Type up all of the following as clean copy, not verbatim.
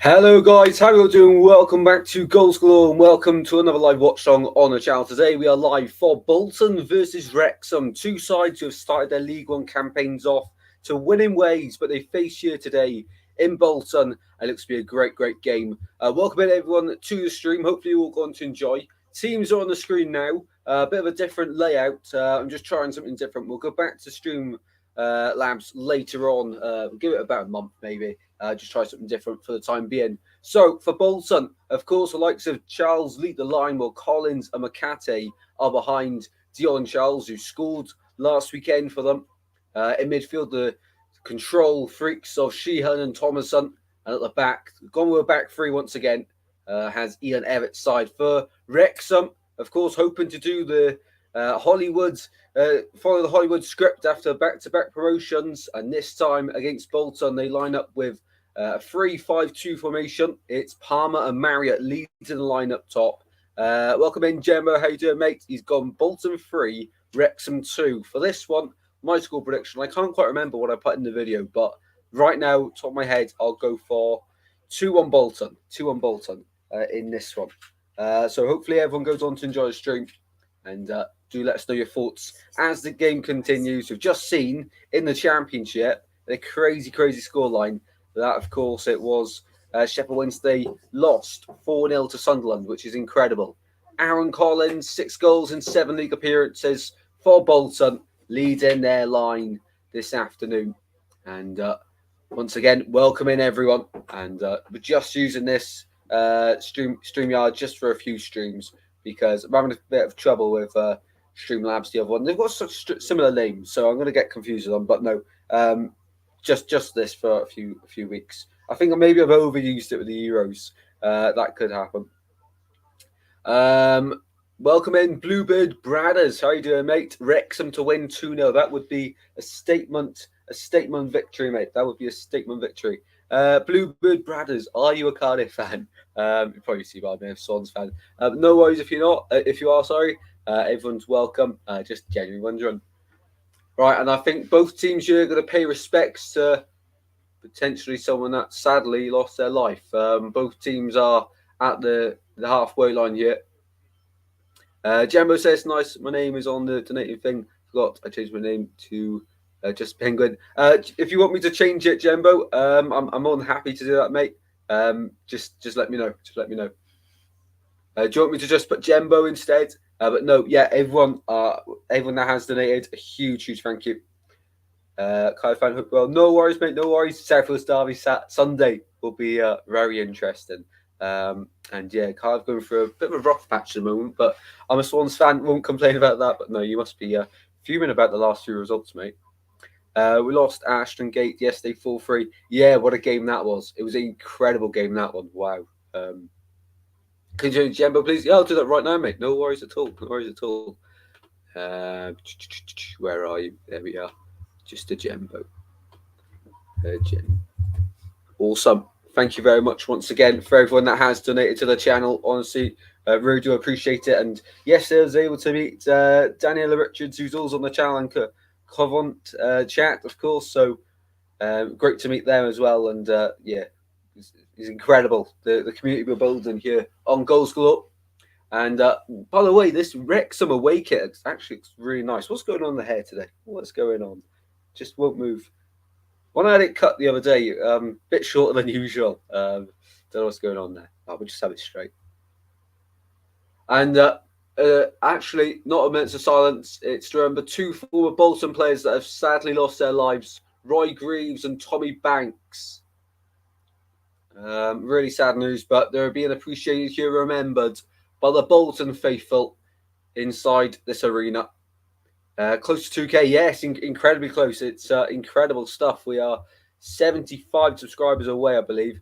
Hello guys, how are you all doing? Welcome back to Goals Galore and welcome to another live watch song on the channel. Today we are live for Bolton versus Wrexham. Two sides who have started their League One campaigns off to winning ways, but they face here today in Bolton. It looks to be a great game. Welcome in everyone to the stream. Hopefully you're all going to enjoy. Teams are on the screen now. A bit of a different layout. I'm just trying something different. We'll go back to Stream Labs later on. We'll give it about a month maybe. Just try something different for the time being. So for Bolton, of course, the likes of Charles lead the line, while Collins and McCate are behind Dion Charles, who scored last weekend for them. In midfield, the control freaks of Sheehan and Thomason, and at the back, gone with a back three once again, has Ian Everett's side. For Wrexham, of course, hoping to do the follow the Hollywood script after back-to-back promotions, and this time against Bolton, they line up with a 3-5-2 formation. It's Palmer and Marriott leading the line up top. Welcome in, Gemma. How you doing, mate? He's gone Bolton 3, Wrexham 2. For this one, my score prediction, I can't quite remember what I put in the video, but right now, top of my head, I'll go for 2-1 Bolton. 2-1 Bolton in this one. So hopefully everyone goes on to enjoy the stream. And do let us know your thoughts as the game continues. We've just seen in the Championship a crazy scoreline. That, of course, it was Sheffield Wednesday lost 4-0 to Sunderland, which is incredible. Aaron Collins, 6 goals in 7 league appearances for Bolton, leading their line this afternoon. And once again, welcome in everyone. And we're just using this StreamYard just for a few streams because I'm having a bit of trouble with Streamlabs, the other one. They've got such similar names, so I'm going to get confused with them. But no, just this for a few weeks. I think maybe I've overused it with the Euros. That could happen. Welcome in, Bluebird Bradders. How you doing, mate? Wrexham to win 2-0. That would be a statement victory, mate. That would be a statement victory. Bluebird Bradders, are you a Cardiff fan? You probably see by me, a Swans fan. No worries if you're not. If you are, sorry. Everyone's welcome. Just genuinely wondering. Right, and I think both teams here are going to pay respects to potentially someone that sadly lost their life. Both teams are at the halfway line here. Jambo says, nice. My name is on the donating thing. Forgot I changed my name to just Penguin. If you want me to change it, Jambo, I'm more than happy to do that, mate. Just let me know. Just let me know. Do you want me to just put Jembo instead? But no, yeah, everyone that has donated, a huge thank you. Kai fan, hope well. No worries, mate. No worries. Southwest Derby Sunday will be very interesting. And yeah, Kai's going through a bit of a rough patch at the moment, but I'm a Swans fan. Won't complain about that. But no, you must be fuming about the last few results, mate. We lost Ashton Gate yesterday 4-3. Yeah, what a game that was. It was an incredible game, that one. Wow. Can you change Jembo, please? Yeah, I'll do that right now, mate. No worries at all. No worries at all. Where are you? There we are. Just a Jembo. Awesome. Thank you very much once again for everyone that has donated to the channel. Honestly, really do appreciate it. And yes, I was able to meet Daniela Richards, who's also on the channel, and Covent chat, of course. So great to meet them as well. And yeah, it's incredible, the community we're building here on Goals Galore. And by the way, this Wrexham away kit actually looks really nice. What's going on in the hair today? What's going on? Just won't move. When I had it cut the other day, a bit shorter than usual. Don't know what's going on there. We'll just have it straight. And actually, not a minute of silence. It's to remember 2 former Bolton players that have sadly lost their lives. Roy Greaves and Tommy Banks. Really sad news, but they're being appreciated here, remembered by the Bolton faithful inside this arena. Close to 2K, yes, incredibly close. It's incredible stuff. We are 75 subscribers away, I believe.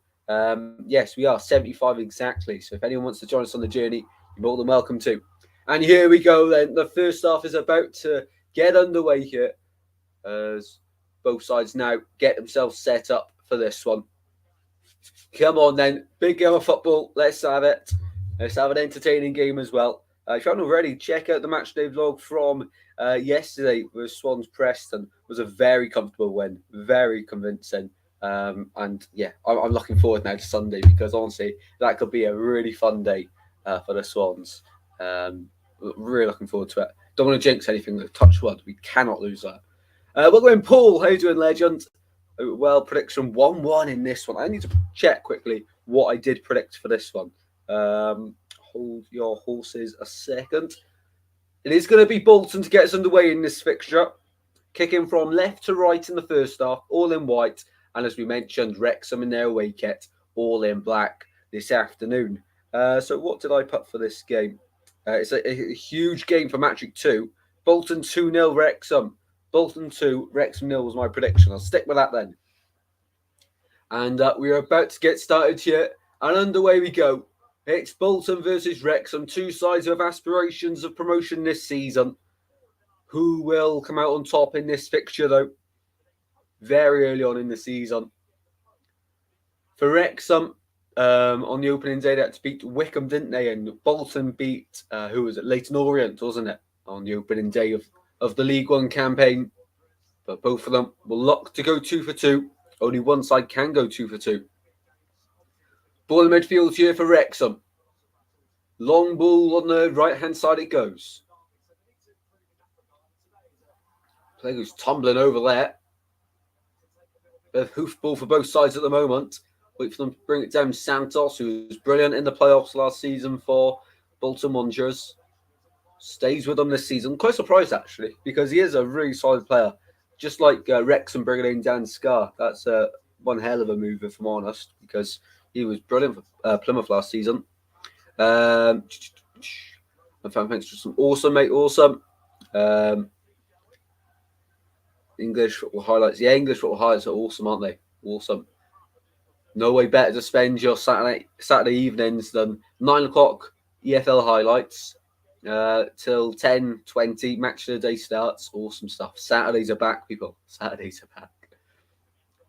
Yes, we are 75 exactly. So if anyone wants to join us on the journey, you're more than welcome to. And here we go then. The first half is about to get underway here as both sides now get themselves set up for this one. Come on then, big game of football. Let's have it. Let's have an entertaining game as well. If you haven't already, check out the matchday vlog from yesterday with Swans Preston. It was a very comfortable win, very convincing. And yeah, I'm looking forward now to Sunday because honestly, that could be a really fun day for the Swans. Really looking forward to it. Don't want to jinx anything with touch wood. We cannot lose that. We're going, Paul. How you doing, legend? Well, prediction 1-1 in this one. I need to check quickly what I did predict for this one. Hold your horses a second. It is going to be Bolton to get us underway in this fixture. Kicking from left to right in the first half, all in white. And as we mentioned, Wrexham in their away kit, all in black this afternoon. So what did I put for this game? It's a huge game for match week 2. Bolton 2-0 Wrexham. Bolton 2, Wrexham 0 was my prediction. I'll stick with that then. And we are about to get started here. And underway we go. It's Bolton versus Wrexham. Two sides who have aspirations of promotion this season. Who will come out on top in this fixture, though? Very early on in the season. For Wrexham, on the opening day, they had to beat Wycombe, didn't they? And Bolton beat, who was it? Leyton Orient, wasn't it? On the opening day of the League One campaign. But both of them will look to go 2 for 2. Only one side can go 2 for 2. Ball in midfield here for Wrexham. Long ball on the right-hand side it goes. Play goes tumbling over there. Bit of hoofball for both sides at the moment. Wait for them to bring it down. Santos, who was brilliant in the playoffs last season for Bolton Wanderers. Stays with them this season. Quite surprised, actually, because he is a really solid player. Just like Wrexham bringing in Dan Scarr. That's one hell of a move, if I'm honest, because he was brilliant for Plymouth last season. Thanks for some awesome, mate. Awesome. English football highlights. Yeah, English football highlights are awesome, aren't they? Awesome. No way better to spend your Saturday evenings than 9 o'clock EFL highlights till 10:20. Match of the day starts. Awesome stuff. Saturdays are back, people. Saturdays are back.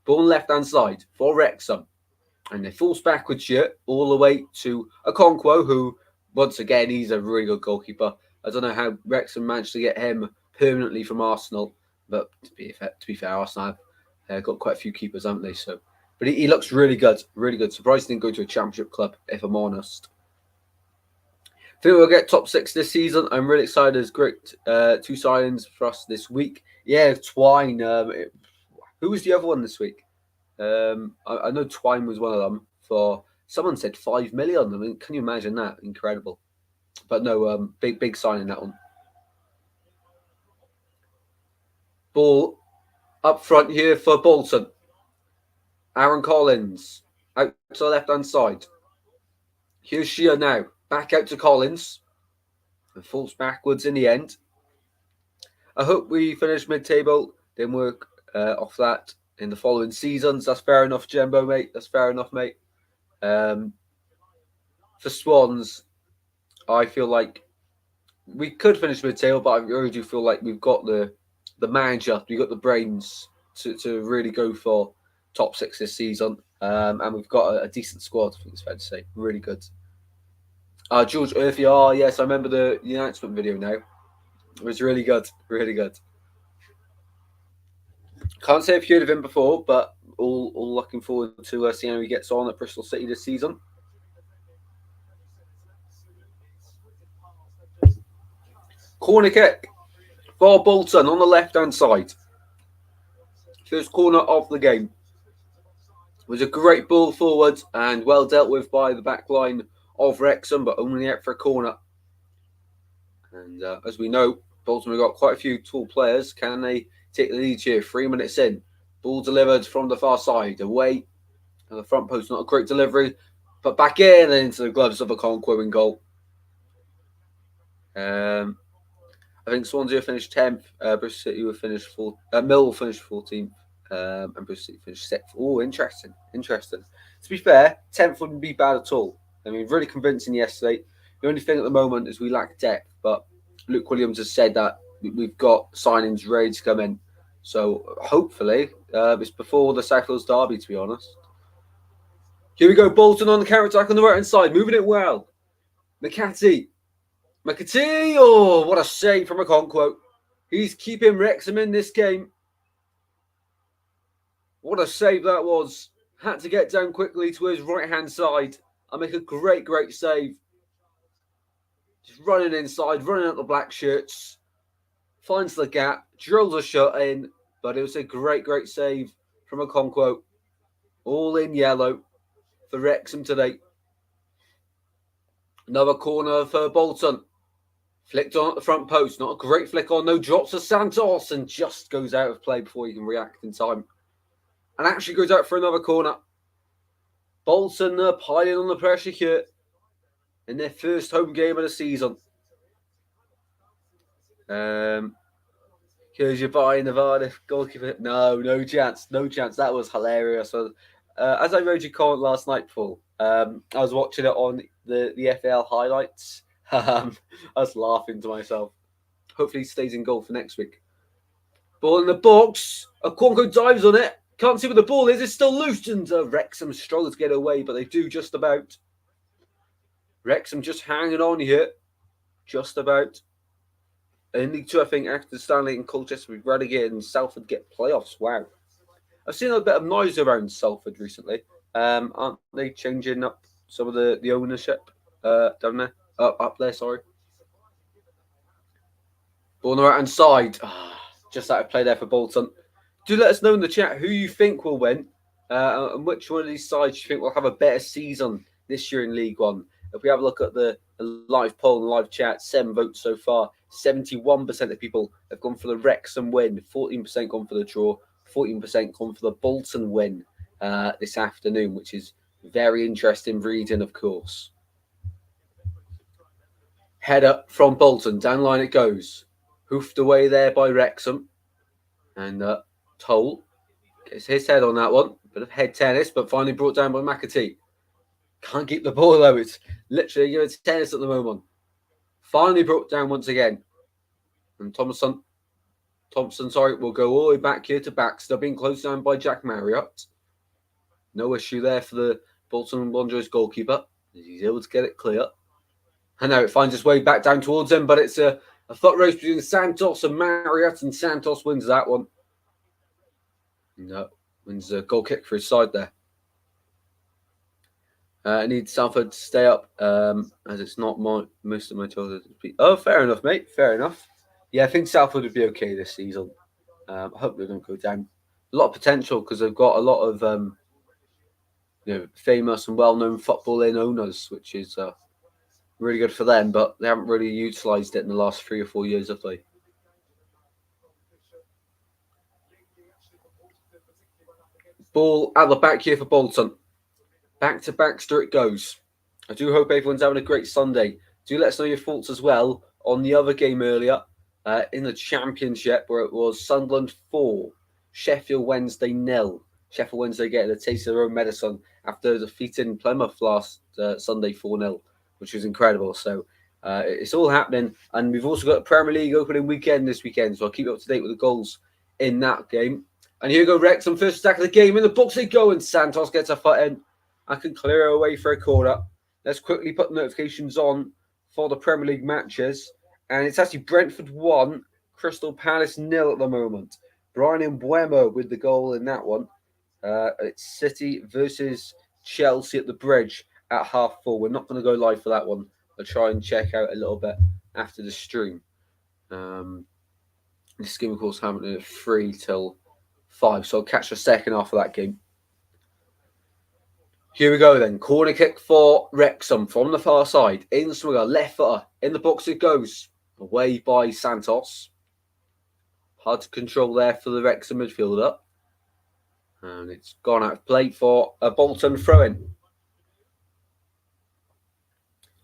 Ball on left-hand side for Wrexham. And they force backwards here all the way to Okonkwo, who, once again, he's a really good goalkeeper. I don't know how Wrexham managed to get him permanently from Arsenal. But to be fair, Arsenal have got quite a few keepers, haven't they? So, but he looks really good, really good. Surprised he didn't go to a championship club, if I'm honest. I think we'll get top 6 this season. I'm really excited. There's great 2 signings for us this week. Yeah, Twine. Who was the other one this week? I know Twine was one of them. For someone said 5 million. I mean, can you imagine that? Incredible. But no, big signing that one. Ball up front here for Bolton. Aaron Collins out to the left-hand side. Here's Shea now. Back out to Collins. And falls backwards in the end. I hope we finish mid-table. Then work off that in the following seasons. That's fair enough, Jembo, mate. That's fair enough, mate. For Swans, I feel like we could finish mid-table, but I really do feel like we've got the manager, we've got the brains to really go for top 6 this season. And we've got a decent squad, I think it's fair to say. Really good. George Urfi, yes, I remember the announcement video now. It was really good, really good. Can't say I've heard of him before, but all looking forward to seeing how he gets on at Bristol City this season. Corner kick for Bolton on the left-hand side. First corner of the game. It was a great ball forward and well dealt with by the back line of Wrexham, but only out for a corner. And as we know, Bolton have got quite a few tall players. Can they take the lead here? 3 minutes in. Ball delivered from the far side. Away. And the front post, not a great delivery. But back in and into the gloves of Okonkwo in goal. I think Swansea finished 10th. Bristol City will finish 4th. Mill will finish 14th. And Bristol City finished 6th. Oh, interesting. Interesting. To be fair, 10th wouldn't be bad at all. I mean, really convincing yesterday. The only thing at the moment is we lack depth. But Luke Williams has said that we've got signings ready to come in. So hopefully, it's before the South Wales derby, to be honest. Here we go. Bolton on the counter-attack on the right-hand side. Moving it well. McCarthy. Oh, what a save from Okonkwo. He's keeping Wrexham in this game. What a save that was. Had to get down quickly to his right-hand side and make a great, great save. Just running inside, running at the black shirts. Finds the gap, drills a shot in, but it was a great, great save from Okonkwo. All in yellow for Wrexham today. Another corner for Bolton. Flicked on at the front post. Not a great flick on, no, drops to Santos and just goes out of play before he can react in time. And actually goes out for another corner. Bolton piling on the pressure here in their first home game of the season. Here's your buying Nevada goalkeeper. No chance. That was hilarious. So, as I wrote your comment last night, Paul, I was watching it on the FAL highlights. I was laughing to myself. Hopefully he stays in goal for next week. Ball in the box. Okonkwo dives on it. Can't see where the ball is. It's still loose. And Wrexham struggle to get away, but they do just about. Wrexham just hanging on here. Just about. In League 2, I think after Stanley and Colchester will be relegated and Salford get playoffs. Wow. I've seen a bit of noise around Salford recently. Aren't they changing up some of the ownership down there? Up there, sorry. Ball on the right-hand side. Just out of play there for Bolton. Do let us know in the chat who you think will win and which one of these sides you think will have a better season this year in League One. If we have a look at the live poll and live chat, 7 votes so far. 71% of people have gone for the Wrexham win, 14% gone for the draw, 14% gone for the Bolton win this afternoon, which is very interesting reading, of course. Header from Bolton, down line it goes. Hoofed away there by Wrexham. And Toll gets his head on that one. Bit of head tennis, but finally brought down by McAtee. Can't keep the ball though. It's literally it's tennis at the moment. Finally brought down once again. And Thompson, will go all the way back here to Baxter, being closed down by Jack Marriott. No issue there for the Bolton Wanderers goalkeeper. He's able to get it clear. And now it finds its way back down towards him, but it's a foot race between Santos and Marriott, and Santos wins that one. No, wins a goal kick for his side there. I need Salford to stay up, as it's not most of my childhood. Oh, fair enough, mate. Fair enough. Yeah, I think Salford would be okay this season. I hope they don't go down. A lot of potential because they've got a lot of famous and well-known footballing owners, which is really good for them. But they haven't really utilised it in the last 3 or 4 years, have they? Ball at the back here for Bolton. Back to Baxter it goes. I do hope everyone's having a great Sunday. Do let us know your thoughts as well on the other game earlier in the Championship, where it was Sunderland 4, Sheffield Wednesday 0. Sheffield Wednesday getting a taste of their own medicine after defeating Plymouth last Sunday 4-0, which was incredible. So it's all happening. And we've also got the Premier League opening weekend this weekend, so I'll keep you up to date with the goals in that game. And here we go, Wrexham, first attack of the game. In the box they go, and Santos gets a foot in. I can clear away for a corner. Let's quickly put notifications on for the Premier League matches. And it's actually Brentford 1, Crystal Palace 0 at the moment. Brian Mbeumo with the goal in that one. It's City versus Chelsea at the Bridge at 4:30. We're not going to go live for that one. I'll try and check out a little bit after the stream. This game, of course, happening at 3 till 5. So I'll catch the second half of that game. Here we go then. Corner kick for Wrexham from the far side. In swinger, left footer. In the box it goes. Away by Santos. Hard to control there for the Wrexham midfielder. And it's gone out of play for a Bolton throw-in.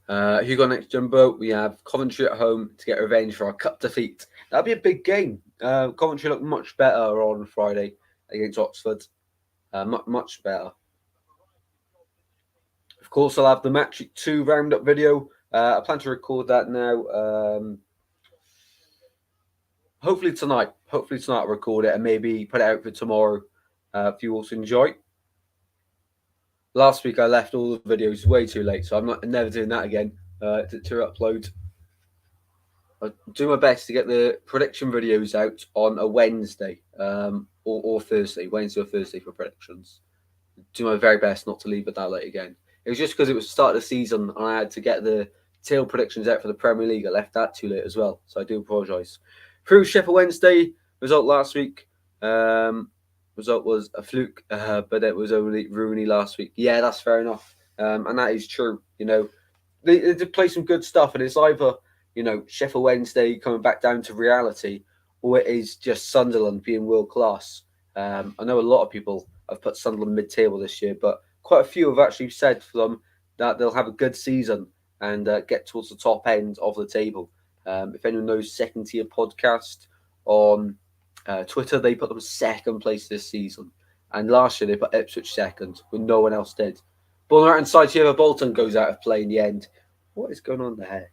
Who got next, Jumbo? We have Coventry at home to get revenge for our cup defeat. That'll be a big game. Coventry looked much better on Friday against Oxford. Much better. Of course, I'll have the Match 2 roundup video. I plan to record that now. Hopefully tonight. I'll record it and maybe put it out for tomorrow if you also enjoy. Last week I left all the videos way too late, so I'm never doing that again to upload. I'll do my best to get the prediction videos out on a Wednesday or Thursday, Wednesday or Thursday for predictions. Do my very best not to leave it that late again. It was just because it was the start of the season and I had to get the tail predictions out for the Premier League. I left that too late as well, so I do apologise. Through Sheffield Wednesday, result last week. Result was a fluke, but it was only Rooney last week. Yeah, that's fair enough, and that is true. They did play some good stuff, and it's either Sheffield Wednesday coming back down to reality, or it is just Sunderland being world class. I know a lot of people have put Sunderland mid-table this year, but quite a few have actually said for them that they'll have a good season and get towards the top end of the table. If anyone knows Second Tier Podcast on Twitter, they put them second place this season. And last year they put Ipswich second, when no one else did. But on the right-hand side here, Bolton goes out of play in the end. What is going on there?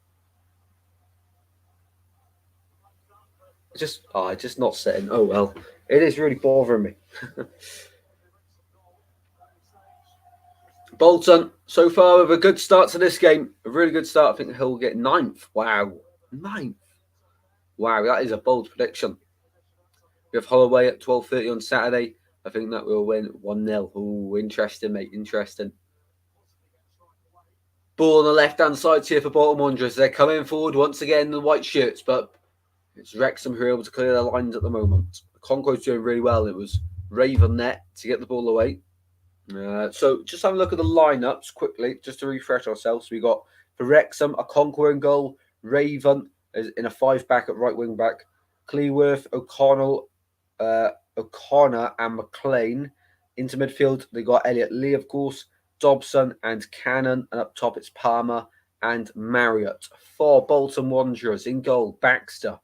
Just not sitting. Oh, well. It is really bothering me. Bolton, so far with a good start to this game. A really good start. I think he'll get 9th. Wow. 9th. Wow, that is a bold prediction. We have Holloway at 12:30 on Saturday. I think that we'll win 1-0. Oh, interesting, mate. Interesting. Ball on the left-hand side here for Bolton Wanderers. They're coming forward once again in the white shirts, but it's Wrexham who are able to clear their lines at the moment. Conco's doing really well. It was Raven net to get the ball away. So just have a look at the lineups quickly, just to refresh ourselves. We got for Wrexham, a Conqueror in goal, Raven is in a 5-back at right wing back, Cleworth, O'Connor and McLean. Into midfield, they got Elliot Lee, of course, Dobson and Cannon, and up top it's Palmer and Marriott. For Bolton Wanderers in goal, Baxter,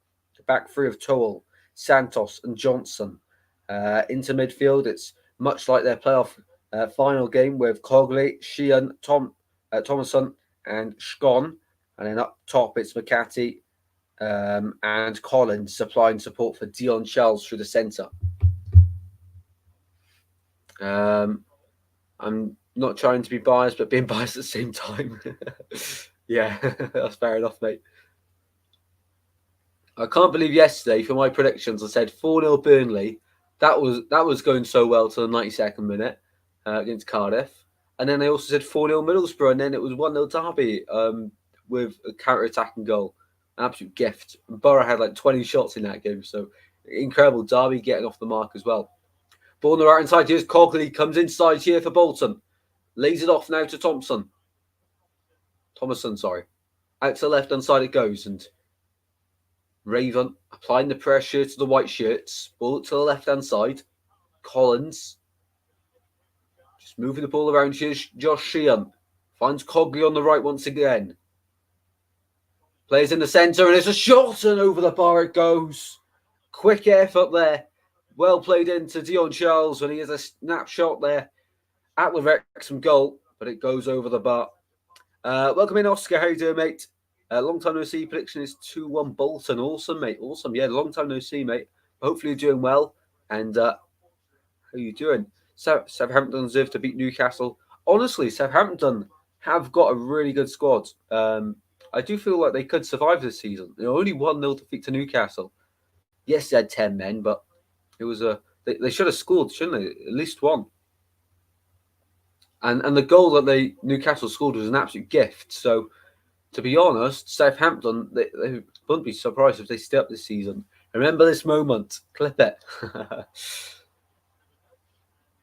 back three of Toole, Santos and Johnson. Into midfield, it's much like their playoff final game with Cogley, Sheehan, Thomason and Scon. And then up top, it's McCarthy and Collins supplying support for Dion Charles through the centre. I'm not trying to be biased, but being biased at the same time. Yeah, that's fair enough, mate. I can't believe yesterday for my predictions I said 4-0 Burnley. That was going so well to the 92nd minute against Cardiff. And then I also said 4-0 Middlesbrough, and then it was 1-0 Derby with a counter-attacking goal. An absolute gift. Borough had like 20 shots in that game, so incredible. Derby getting off the mark as well. Ball on the right-hand side, here's Cogley, comes inside here for Bolton. Lays it off now to Thomason, sorry. Out to the left-hand side it goes, and Raven applying the pressure to the white shirts. Ball to the left-hand side. Collins just moving the ball around. Here's Josh Sheehan. Finds Cogley on the right once again. Plays in the centre, and it's a shot, and over the bar it goes. Quick effort there. Well played into Dion Charles when he has a snapshot there at the Wrexham goal, but it goes over the bar. Welcome in, Oscar. How you doing, mate? Long time no see. Prediction is 2-1 Bolton. Awesome, mate. Awesome. Yeah, long time no see, mate. Hopefully you're doing well. And how are you doing? Southampton deserve to beat Newcastle. Honestly, Southampton have got a really good squad. I do feel like they could survive this season. Only 1-0 defeat to Newcastle. Yes, they had 10 men, but it was they should have scored, shouldn't they? At least one. And the goal that Newcastle scored was an absolute gift. So, to be honest, Southampton, they wouldn't be surprised if they stay up this season. Remember this moment. Clip it.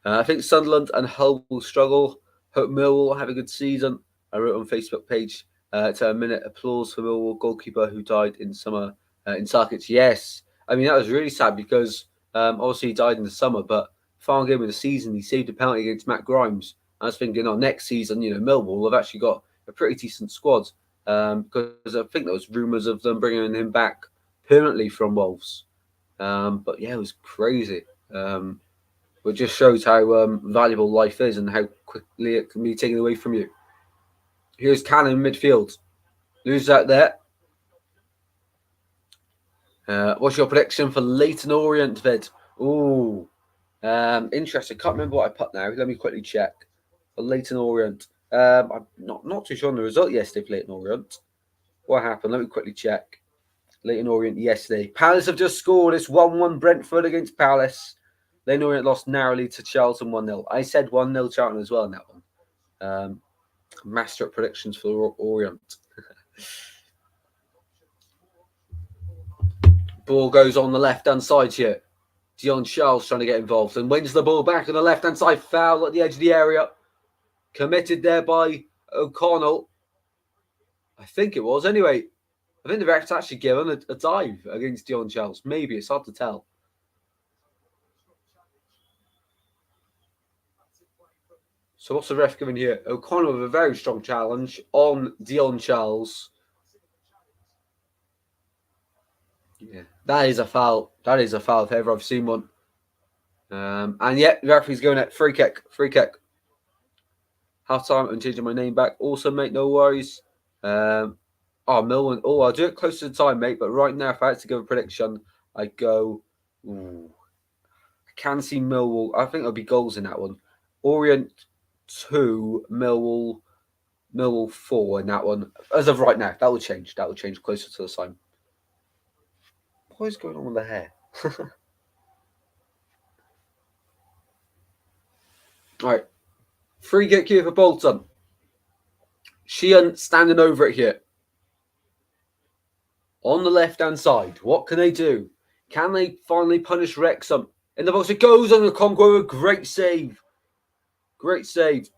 I think Sunderland and Hull will struggle. Hope Millwall will have a good season. I wrote on Facebook page to a minute applause for Millwall goalkeeper who died in summer in Sarkic. Yes. I mean, that was really sad because obviously he died in the summer, but final game of the season, he saved a penalty against Matt Grimes. I was thinking, next season, Millwall have actually got a pretty decent squad because I think there was rumours of them bringing him back permanently from Wolves. But yeah, it was crazy. It just shows how valuable life is and how quickly it can be taken away from you. Here's Cannon in midfield. Lose that there. What's your prediction for Leyton Orient, Vid? Ooh, interesting. Can't remember what I put now. Let me quickly check. For Leyton Orient. I'm not too sure on the result yesterday for Leyton Orient. What happened? Let me quickly check. Leyton Orient yesterday. Palace have just scored. It's 1-1 Brentford against Palace. Leyton Orient lost narrowly to Charlton 1-0. I said 1-0 Charlton as well in that one. Master at predictions for Orient. Ball goes on the left-hand side here. Dion Charles trying to get involved and wins the ball back on the left-hand side. Foul at the edge of the area. Committed there by O'Connell. I think it was. Anyway, I think the ref's actually given a dive against Dion Charles. Maybe. It's hard to tell. So what's the ref giving here? O'Connell with a very strong challenge on Dion Charles. Yeah, that is a foul. That is a foul if ever I've seen one. And yet the referee's going at free kick. Free kick. Half time. I'm changing my name back. Also, mate, no worries. Millwall. Oh, I'll do it close to the time, mate. But right now, if I had to give a prediction, I go. I can see Millwall. I think there'll be goals in that one. Orient 2, Millwall 4 in that one. As of right now, that will change. That will change closer to the time. What is going on with the hair? All right. Free kick here for Bolton. Sheehan standing over it here. On the left-hand side. What can they do? Can they finally punish Wrexham? In the box it goes on the Conqueror. Great save. Great save.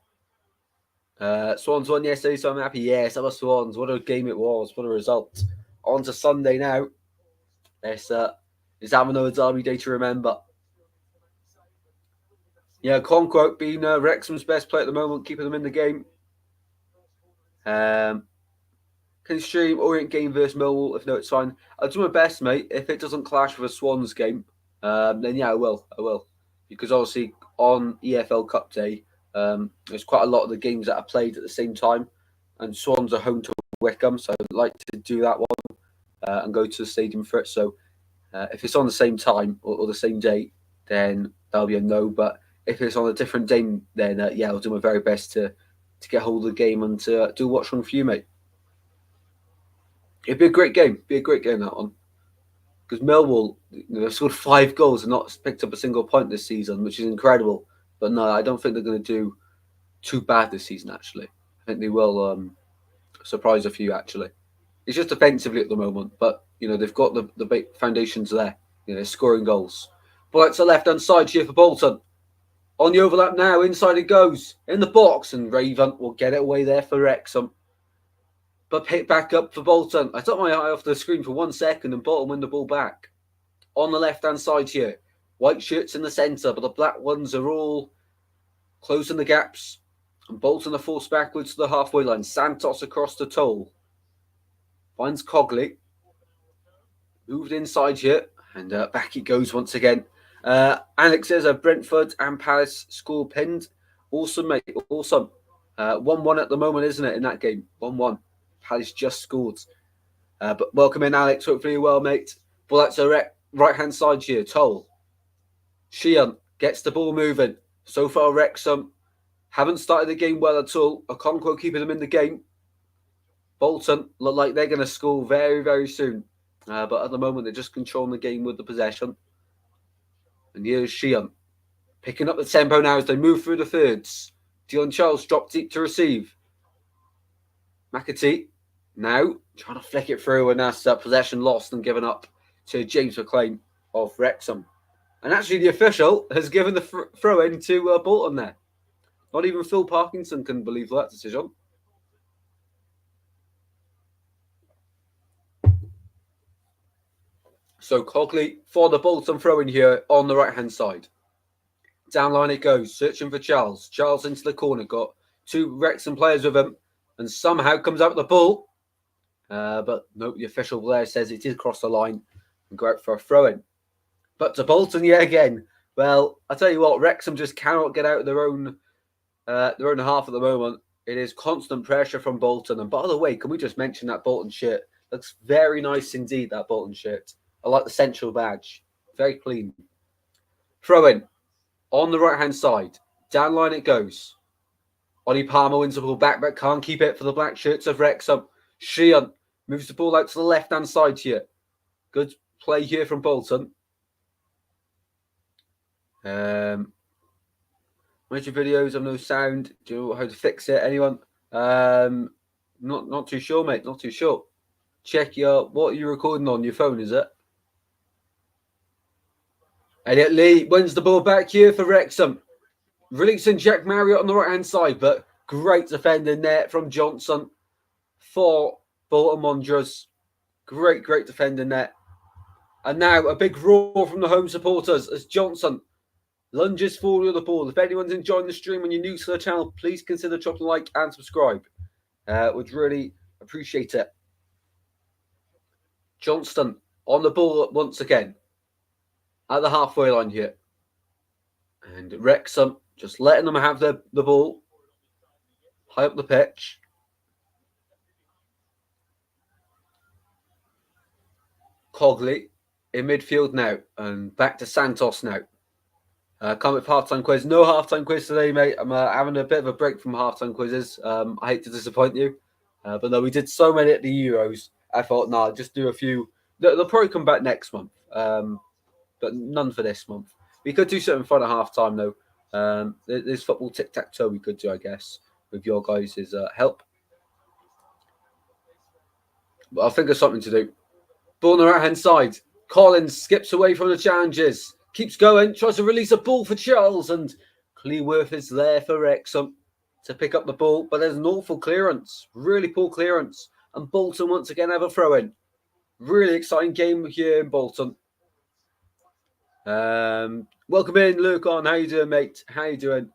Swans won yesterday, so I'm happy. Yes, that was Swans. What a game it was. What a result. On to Sunday now. Let's have another derby day to remember. Yeah, Conqueror being Wrexham's best player at the moment, keeping them in the game. Can stream Orient game versus Millwall? If no, it's fine. I'll do my best, mate. If it doesn't clash with a Swans game, then yeah, I will. Because obviously on EFL Cup Day, there's quite a lot of the games that are played at the same time, and Swans are home to Wycombe, so I'd like to do that one and go to the stadium for it. So if it's on the same time or the same day, then that'll be a no. But if it's on a different day, then yeah, I'll do my very best to get hold of the game and to do watch on for you, mate. It'd be a great game. That one. Because Millwall, they've scored 5 goals and not picked up a single point this season, which is incredible. But no, I don't think they're going to do too bad this season, actually. I think they will surprise a few, actually. It's just defensively at the moment, but, they've got the big foundations there. They're scoring goals. But it's the left-hand side here for Bolton. On the overlap now, inside it goes. In the box, and Raven will get it away there for Wrexham. But pick back up for Bolton. I took my eye off the screen for 1 second and Bolton win the ball back. On the left-hand side here. White shirts in the centre, but the black ones are all closing the gaps. And Bolton are forced backwards to the halfway line. Santos across the toll. Finds Cogley. Moved inside here. And back it goes once again. Alex says Brentford and Palace score pinned. Awesome, mate. Awesome. 1-1 at the moment, isn't it, in that game? 1-1. Palace just scored. But welcome in, Alex. Hopefully you're well, mate. Well, that's a right-hand side here. Toll. Sheehan gets the ball moving. So far, Wrexham haven't started the game well at all. Okonkwo keeping them in the game. Bolton look like they're going to score very, very soon. But at the moment, they're just controlling the game with the possession. And here's Sheehan picking up the tempo now as they move through the thirds. Dion Charles dropped deep to receive. McAtee now trying to flick it through, and that's possession lost and given up to James McLean of Wrexham. And actually, the official has given the throw in to Bolton there. Not even Phil Parkinson can believe that decision. So Cogley for the Bolton throw in here on the right-hand side. Down line it goes, searching for Charles. Charles into the corner, got 2 Wrexham players with him, and somehow comes out with the ball. But no, the official there says it did cross the line and go out for a throw-in. But to Bolton, yeah, again. Well, I tell you what, Wrexham just cannot get out of their own half at the moment. It is constant pressure from Bolton. And by the way, can we just mention that Bolton shirt? Looks very nice indeed, that Bolton shirt. I like the central badge. Very clean. Throw-in on the right-hand side. Down line it goes. Ollie Palmer wins the ball back, but can't keep it for the black shirts of Wrexham. Sheehan moves the ball out to the left-hand side here. Good play here from Bolton. Major videos have no sound. Do you know how to fix it? Anyone? Not too sure, mate. Not too sure. Check what are you recording on your phone? Is it? Elliot Lee wins the ball back here for Wrexham, releasing Jack Marriott on the right hand side, but great defending there from Johnson for Bolton Wanderers. Great defending there. And now a big roar from the home supporters as Johnson lunges forward with the ball. If anyone's enjoying the stream and you're new to the channel, please consider dropping a like and subscribe. Would really appreciate it. Johnston on the ball once again at the halfway line here. And Wrexham just letting them have the ball high up the pitch. Cogley in midfield now, and back to Santos now. Come with halftime quiz. No halftime quiz today, mate. I'm having a bit of a break from halftime quizzes. I hate to disappoint you, but no, we did so many at the Euros. I thought, nah, just do a few. They'll probably come back next month, but none for this month. We could do something fun at halftime though. There's football tic-tac-toe we could do, I guess, with your guys' help. But I'll think of something to do. Ball on the right-hand side. Collins skips away from the challenges. Keeps going. Tries to release a ball for Charles. And Cleworth is there for Wrexham to pick up the ball. But there's an awful clearance. Really poor clearance. And Bolton once again have a throw-in. Really exciting game here in Bolton. Welcome in, Luke. On. How you doing, mate? How you doing?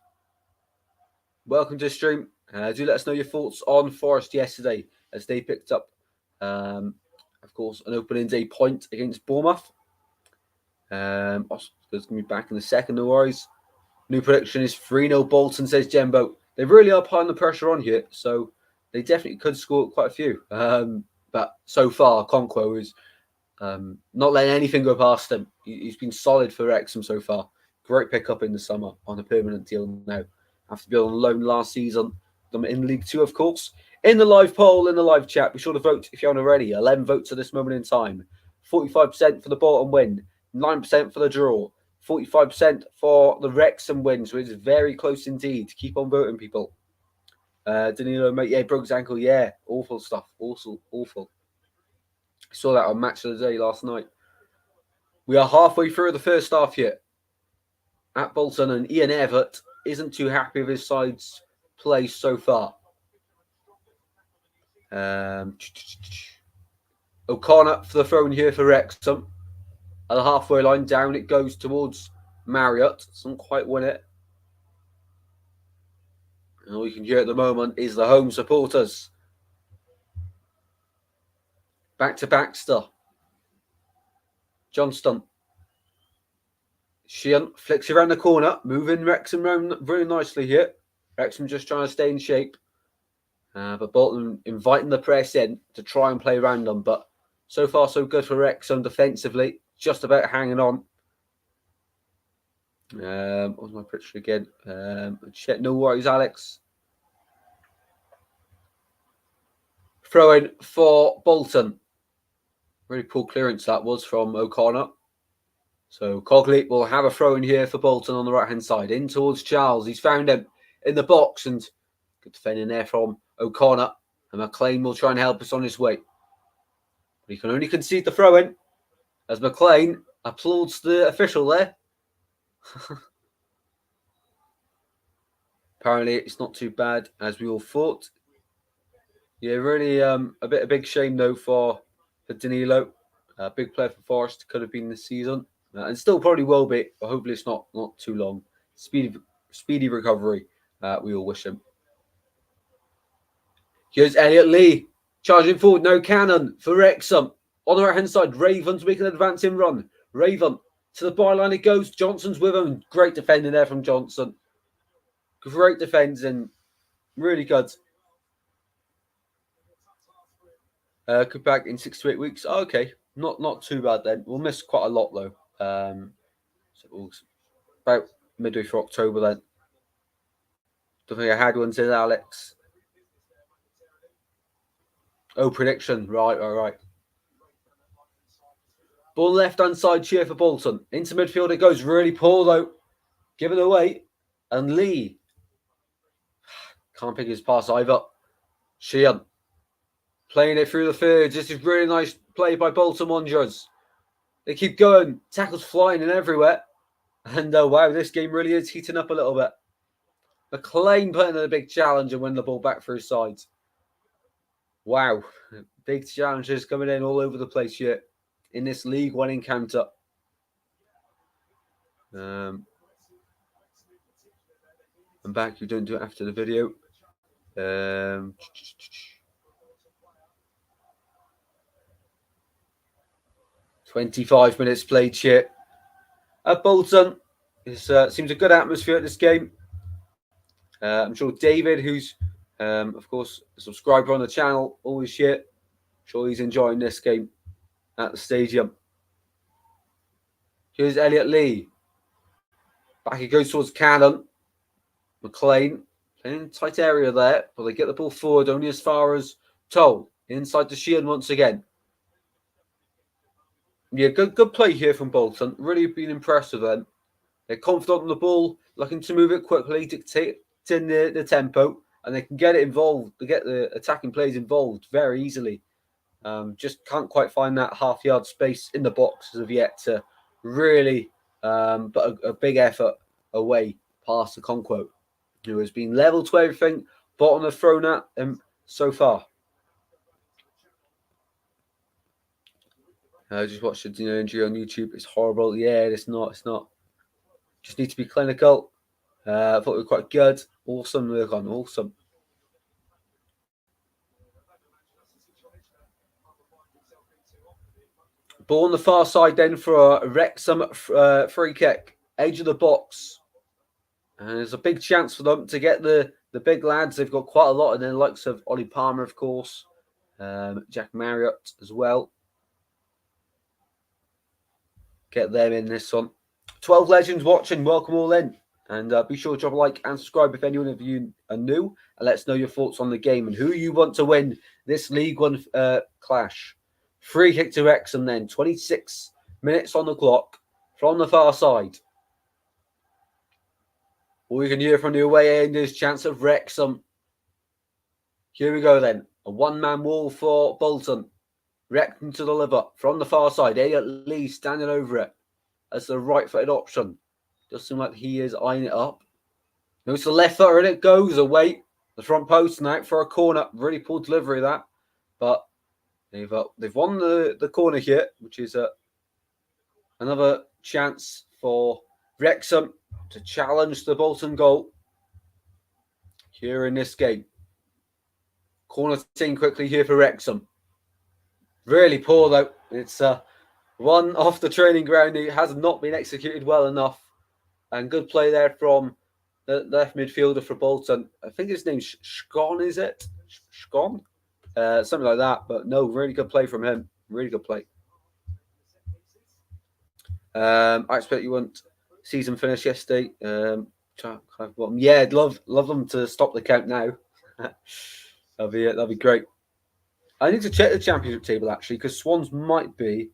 Welcome to the stream. Do let us know your thoughts on Forest yesterday as they picked up of course, an opening day point against Bournemouth. Oscar's going to be back in a second, no worries. New prediction is 3-0 Bolton, says Jembo. They really are piling the pressure on here, so they definitely could score quite a few. But so far, Conquo is not letting anything go past him. He's been solid for Wrexham so far. Great pickup in the summer on a permanent deal now. After being on loan last season, them in League Two, of course. In the live poll, in the live chat, be sure to vote if you haven't already. 11 votes at this moment in time. 45% for the Bolton win. 9% for the draw. 45% for the Wrexham win. So it's very close indeed. Keep on voting, people. Danilo, mate, yeah, broke his ankle. Yeah, awful stuff. Awful. I saw that on Match of the Day last night. We are halfway through the first half here at Bolton, and Ian Everett isn't too happy with his side's play so far. O'Connor for the throw in here for Wrexham. At the halfway line, down it goes towards Marriott. Doesn't quite win it. And all you can hear at the moment is the home supporters. Back to Baxter. Johnston. Sheehan flicks around the corner, moving Wrexham around very nicely here. Wrexham just trying to stay in shape. But Bolton inviting the press in to try and play around them. But so far, so good for Wrexham defensively. Just about hanging on. What was my prediction again? No worries, Alex. Throw-in for Bolton. Really poor clearance that was from O'Connor. So Cogley will have a throw-in here for Bolton on the right-hand side. In towards Charles. He's found him in the box. And good defending there from O'Connor. And McLean will try and help us on his way. But he can only concede the throw-in as McLean applauds the official there. Apparently, it's not too bad as we all thought. Yeah, really a big shame though for Danilo. Big player for Forest, could have been this season. And still probably will be, but hopefully it's not too long. Speedy recovery, we all wish him. Here's Elliot Lee, charging forward, no cannon for Wrexham. On the right-hand side, Ravens making an advancing run. Raven, to the byline it goes. Johnson's with him. Great defending there from Johnson. Great defending. Really good. Could back in 6 to 8 weeks. Oh, okay, not too bad then. We'll miss quite a lot though. So we'll about midway through October then. Don't think I had one, says Alex. Oh, prediction. Right. Ball left-hand side cheer for Bolton. Into midfield it goes. Really poor though Give it away. And Lee. Can't pick his pass either. Sheehan. Playing it through the thirds. This is really nice play by Bolton Wanderers. They keep going. Tackles flying in everywhere. And wow, this game really is heating up a little bit. McLean putting in a big challenge and winning the ball back through sides. Wow. Big challenges coming in all over the place here in this League One encounter. I'm back. You don't do it after the video. 25 minutes played here at Bolton. It seems a good atmosphere at this game. I'm sure David, who's of course a subscriber on the channel, always here. I'm sure he's enjoying this game at the stadium. Here's Elliot Lee. Back he goes towards Cannon. McLean playing in tight area there, but they get the ball forward only as far as Toll. Inside to Sheehan once again. Yeah, good play here from Bolton. Really been impressed with them. They're confident on the ball, looking to move it quickly, dictating the tempo, and they can get it involved. They get the attacking players involved very easily. Just can't quite find that half-yard space in the box as of yet to really but a big effort away past the Conquo, who has been level to everything Bolton have thrown at him so far. I just watched the injury on YouTube. It's horrible. Yeah, it's not. Just need to be clinical. I thought we were quite good. Awesome work on. Awesome. Ball on the far side then for a Wrexham free kick. Edge of the box. And there's a big chance for them to get the big lads. They've got quite a lot. And then the likes of Ollie Palmer, of course. Jack Marriott as well. Get them in this one. 12 legends watching. Welcome all in. And be sure to drop a like and subscribe if any one of you are new. And let us know your thoughts on the game and who you want to win this League One clash. Free kick to Wrexham then. 26 minutes on the clock from the far side. All you can hear from the away end is chance of Wrexham. Here we go then. A one-man wall for Bolton. Wrexham to deliver from the far side. Elliot Lee standing over it as the right-footed option. Does seem like he is eyeing it up. No, it's the left footer and it goes away. The front post now for a corner. Really poor delivery of that. But they've won the corner here, which is another chance for Wrexham to challenge the Bolton goal here in this game. Corner team quickly here for Wrexham. Really poor though. It's one off the training ground. It has not been executed well enough. And good play there from the left midfielder for Bolton. I think his name's Scon, is it? Scon? Something like that. But no, really good play from him. Really good play. I expect you want season finish yesterday. Yeah, I'd love them to stop the count now. That'll be great. I need to check the championship table actually, because Swans might be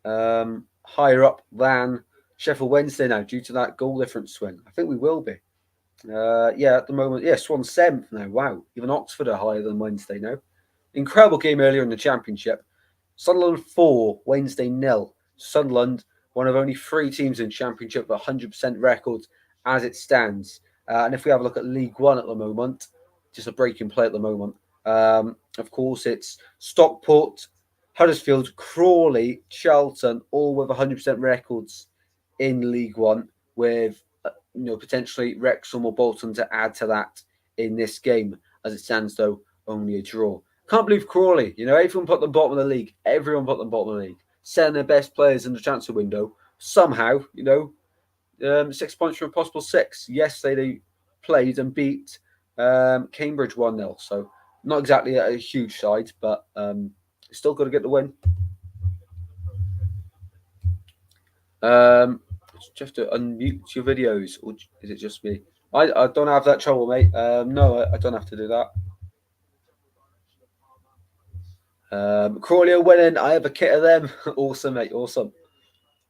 higher up than Sheffield Wednesday now due to that goal difference swing. I think we will be. Yeah, at the moment, yeah, Swans 7th now. Wow, even Oxford are higher than Wednesday now. Incredible game earlier in the championship. Sunderland 4, Wednesday 0. Sunderland, one of only 3 teams in championship with 100% records as it stands. And if we have a look at League One at the moment, just a breaking play at the moment. Of course, it's Stockport, Huddersfield, Crawley, Charlton, all with 100% records in League One, with potentially Wrexham or Bolton to add to that in this game. As it stands, though, only a draw. Can't believe Crawley. Everyone put them bottom of the league. Everyone put them bottom of the league. Selling their best players in the transfer window. Somehow, 6 points from a possible 6. Yesterday they played and beat Cambridge 1-0. So not exactly a huge side, but still got to get the win. Just to unmute your videos, or is it just me? I don't have that trouble, mate. No, I don't have to do that. Crawley are winning. I have a kit of them. Awesome, mate. Awesome.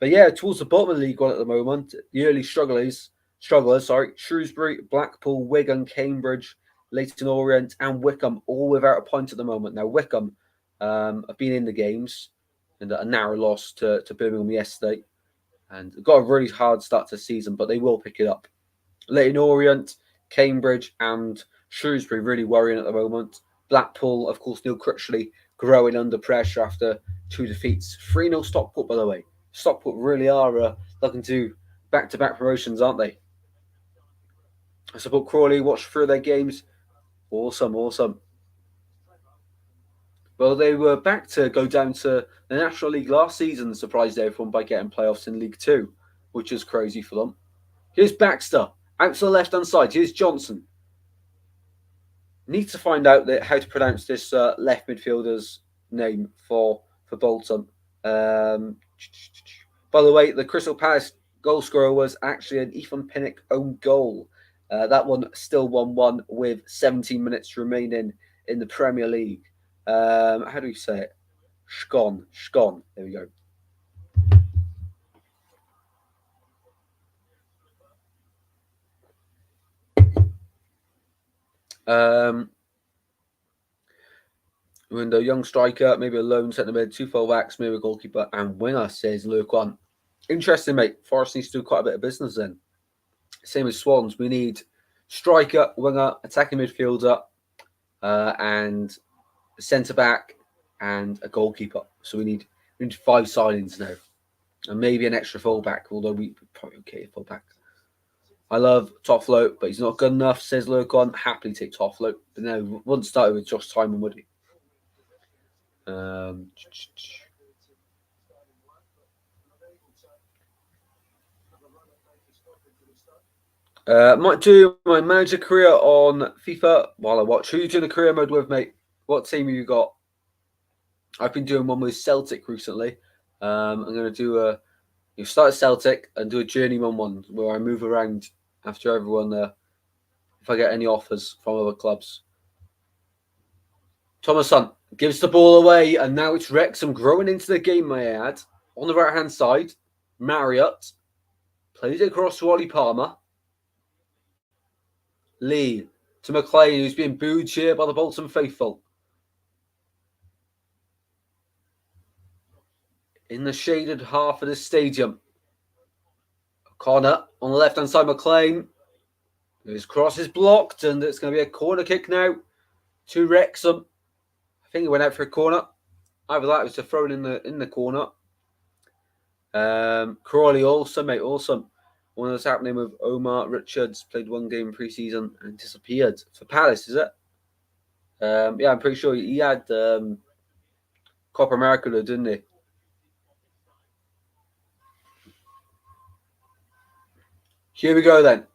But yeah, towards the bottom of the League One at the moment, the early strugglers strugglers, sorry, Shrewsbury, Blackpool, Wigan, Cambridge, Leyton Orient, and Wycombe, all without a point at the moment. Now, Wycombe have been in the games and a narrow loss to Birmingham yesterday, and got a really hard start to the season, but they will pick it up. Leyton Orient, Cambridge, and Shrewsbury really worrying at the moment. Blackpool, of course, Neil Critchley growing under pressure after 2 defeats. 3-0 Stockport, by the way. Stockport really are looking to back-to-back promotions, aren't they? I support Crawley, watched through their games. Awesome. Well, they were back to go down to the National League last season, surprised everyone by getting playoffs in League Two, which is crazy for them. Here's Baxter, out to the left-hand side. Here's Johnson. Need to find out how to pronounce this left midfielder's name for Bolton. By the way, the Crystal Palace goal scorer was actually an Ethan Pinnock own goal. That one still 1-1 with 17 minutes remaining in the Premier League. How do we say it? Scon. There we go. Window, young striker, maybe a lone centre mid, 2 fullbacks, maybe a goalkeeper and winger, says Luke on. Interesting, mate. Forest needs to do quite a bit of business then. Same as Swans. We need striker, winger, attacking midfielder, and a centre back and a goalkeeper. So we need 5 signings now, and maybe an extra fullback. Although we probably okay fullback. I love Toffolo, but he's not good enough, says Lurkon. Happily take Toffolo. But no, wouldn't start with Josh Timon, would he? Might do my manager career on FIFA while I watch. Who are you doing the career mode with, mate? What team have you got? I've been doing one with Celtic recently. I'm going to do you start at Celtic and do a journeyman one where I move around after everyone. If I get any offers from other clubs. Thomas Hunt gives the ball away, and now it's Wrexham growing into the game, may I add. On the right-hand side, Marriott plays it across to Ollie Palmer. Lee to McLean, who's being booed here by the Bolton faithful. In the shaded half of the stadium. Corner on the left-hand side, McLean. His cross is blocked, and it's going to be a corner kick now to Wrexham. I think he went out for a corner. Either that was to throw it in the corner. Crawley also, mate, awesome. One that's happening with Omar Richards. Played 1 game pre-season and disappeared for Palace, is it? Yeah, I'm pretty sure he had Copa America, didn't he? Here we go then.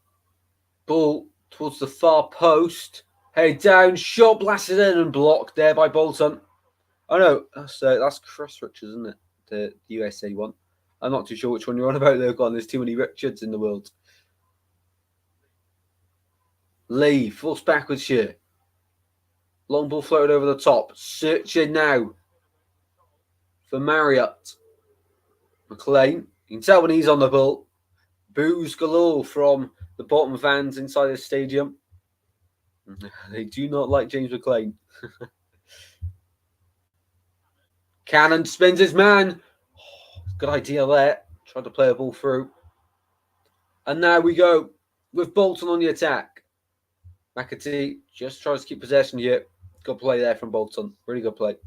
Ball towards the far post. Hey, down, shot blasted in and blocked there by Bolton. Oh no, that's Chris Richards, isn't it? The USA one. I'm not too sure which one you're on about there, Gone. There's too many Richards in the world. Lee, forced backwards here. Long ball floated over the top. Searching now for Marriott. McLean. You can tell when he's on the ball. Boos galore from the Bolton fans inside the stadium. They do not like James McLean. Cannon spins his man. Oh, good idea there. Tried to play a ball through. And now we go with Bolton on the attack. McAtee just tries to keep possession here. Good play there from Bolton. Really good play.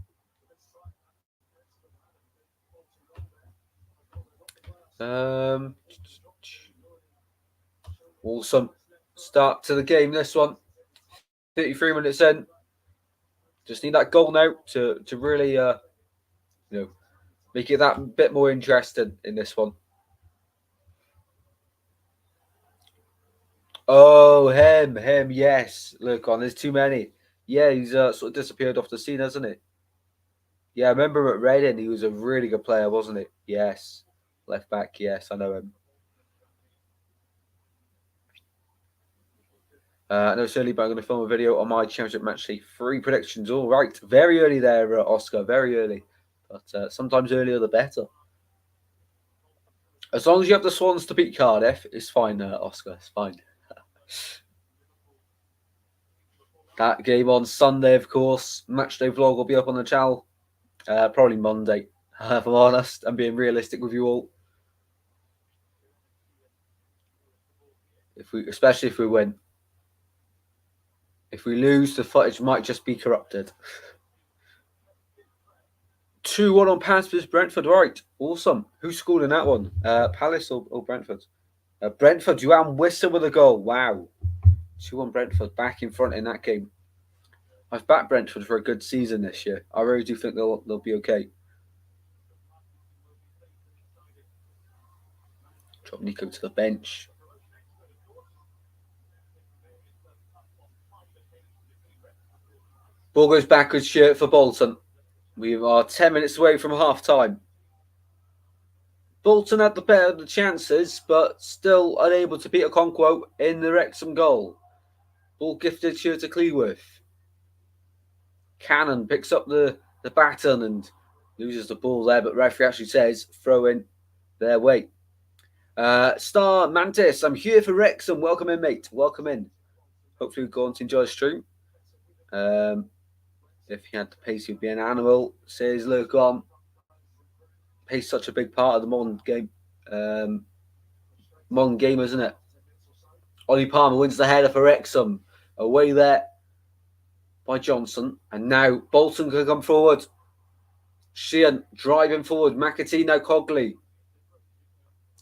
Awesome start to the game, this one. 33 minutes in. Just need that goal now to really make it that bit more interesting in this one. Oh, him, yes. Look on, there's too many. Yeah, he's sort of disappeared off the scene, hasn't he? Yeah, I remember him at Reading. He was a really good player, wasn't he? Yes. Left back, yes, I know him. I know it's early, but I'm going to film a video on my Championship Match Day 3 predictions. All right. Very early there, Oscar. Very early. But sometimes earlier the better. As long as you have the Swans to beat Cardiff, it's fine, Oscar. It's fine. That game on Sunday, of course. Matchday vlog will be up on the channel. Probably Monday, if I'm honest. I'm being realistic with you all. Especially if we win. If we lose, the footage might just be corrupted. 2-1 on Palace Brentford. Right, awesome. Who scored in that one? Palace or Brentford? Brentford, Joanne Whistle with a goal. Wow. 2-1 Brentford, back in front in that game. I've backed Brentford for a good season this year. I really do think they'll be okay. Drop Nico to the bench. Ball goes backwards here for Bolton. We are 10 minutes away from half time. Bolton had the better of the chances, but still unable to beat Okonkwo in the Wrexham goal. Ball gifted here to Cleworth. Cannon picks up the baton and loses the ball there, but referee actually says throw in their way. Star Mantis, I'm here for Wrexham. Welcome in, mate. Welcome in. Hopefully, we're going to enjoy the stream. If he had the pace, he'd be an animal. Says look on. Pace such a big part of the modern game. Modern game, isn't it? Ollie Palmer wins the header for Wrexham. Away there by Johnson. And now Bolton can come forward. Sheehan driving forward. McAtee now Cogley.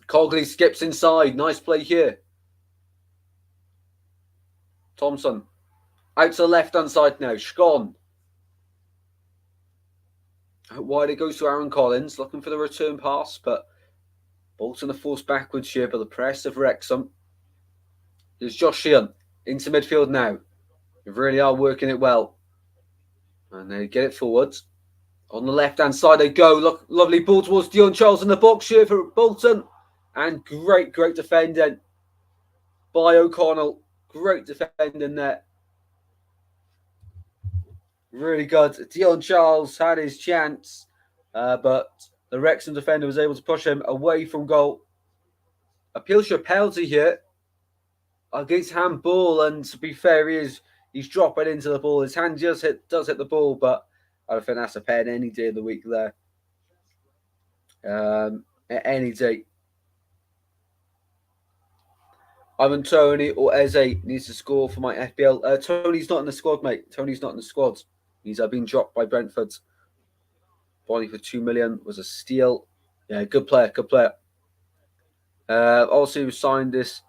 Cogley skips inside. Nice play here. Thompson. Out to the left-hand side now. Scone. Wide it goes to Aaron Collins. Looking for the return pass. But Bolton are forced backwards here by the press of Wrexham. There's Josh Sheehan into midfield now. They really are working it well. And they get it forwards. On the left-hand side they go. Look, lovely ball towards Dion Charles in the box here for Bolton. And great defending by O'Connell. Great defending there. Really good. Dion Charles had his chance. But the Wrexham defender was able to push him away from goal. Appeals for a penalty here against handball. And to be fair, he's dropping into the ball. His hand does hit the ball, but I think that's a pen any day of the week there. Any day. Ivan Tony or Eze needs to score for my FPL. Tony's not in the squad, mate. Tony's not in the squad. He's been dropped by Brentford. Body for 2 million was a steal. Yeah, good player. Also signed this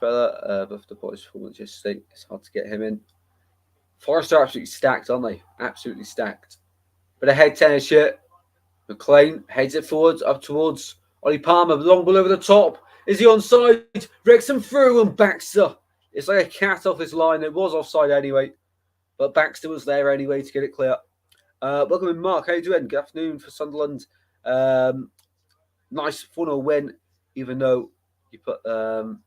fella with the boys' performance yesterday. It's hard to get him in. Forest are absolutely stacked, aren't they? Absolutely stacked. But a head tennis here. McLean heads it forwards up towards Ollie Palmer. Long ball over the top. Is he onside? Wrexham through and Baxter. It's like a cat off his line. It was offside anyway. But Baxter was there anyway to get it clear. Welcome in, Mark. How you doing? Good afternoon for Sunderland. Nice 4-0 win, even though you put the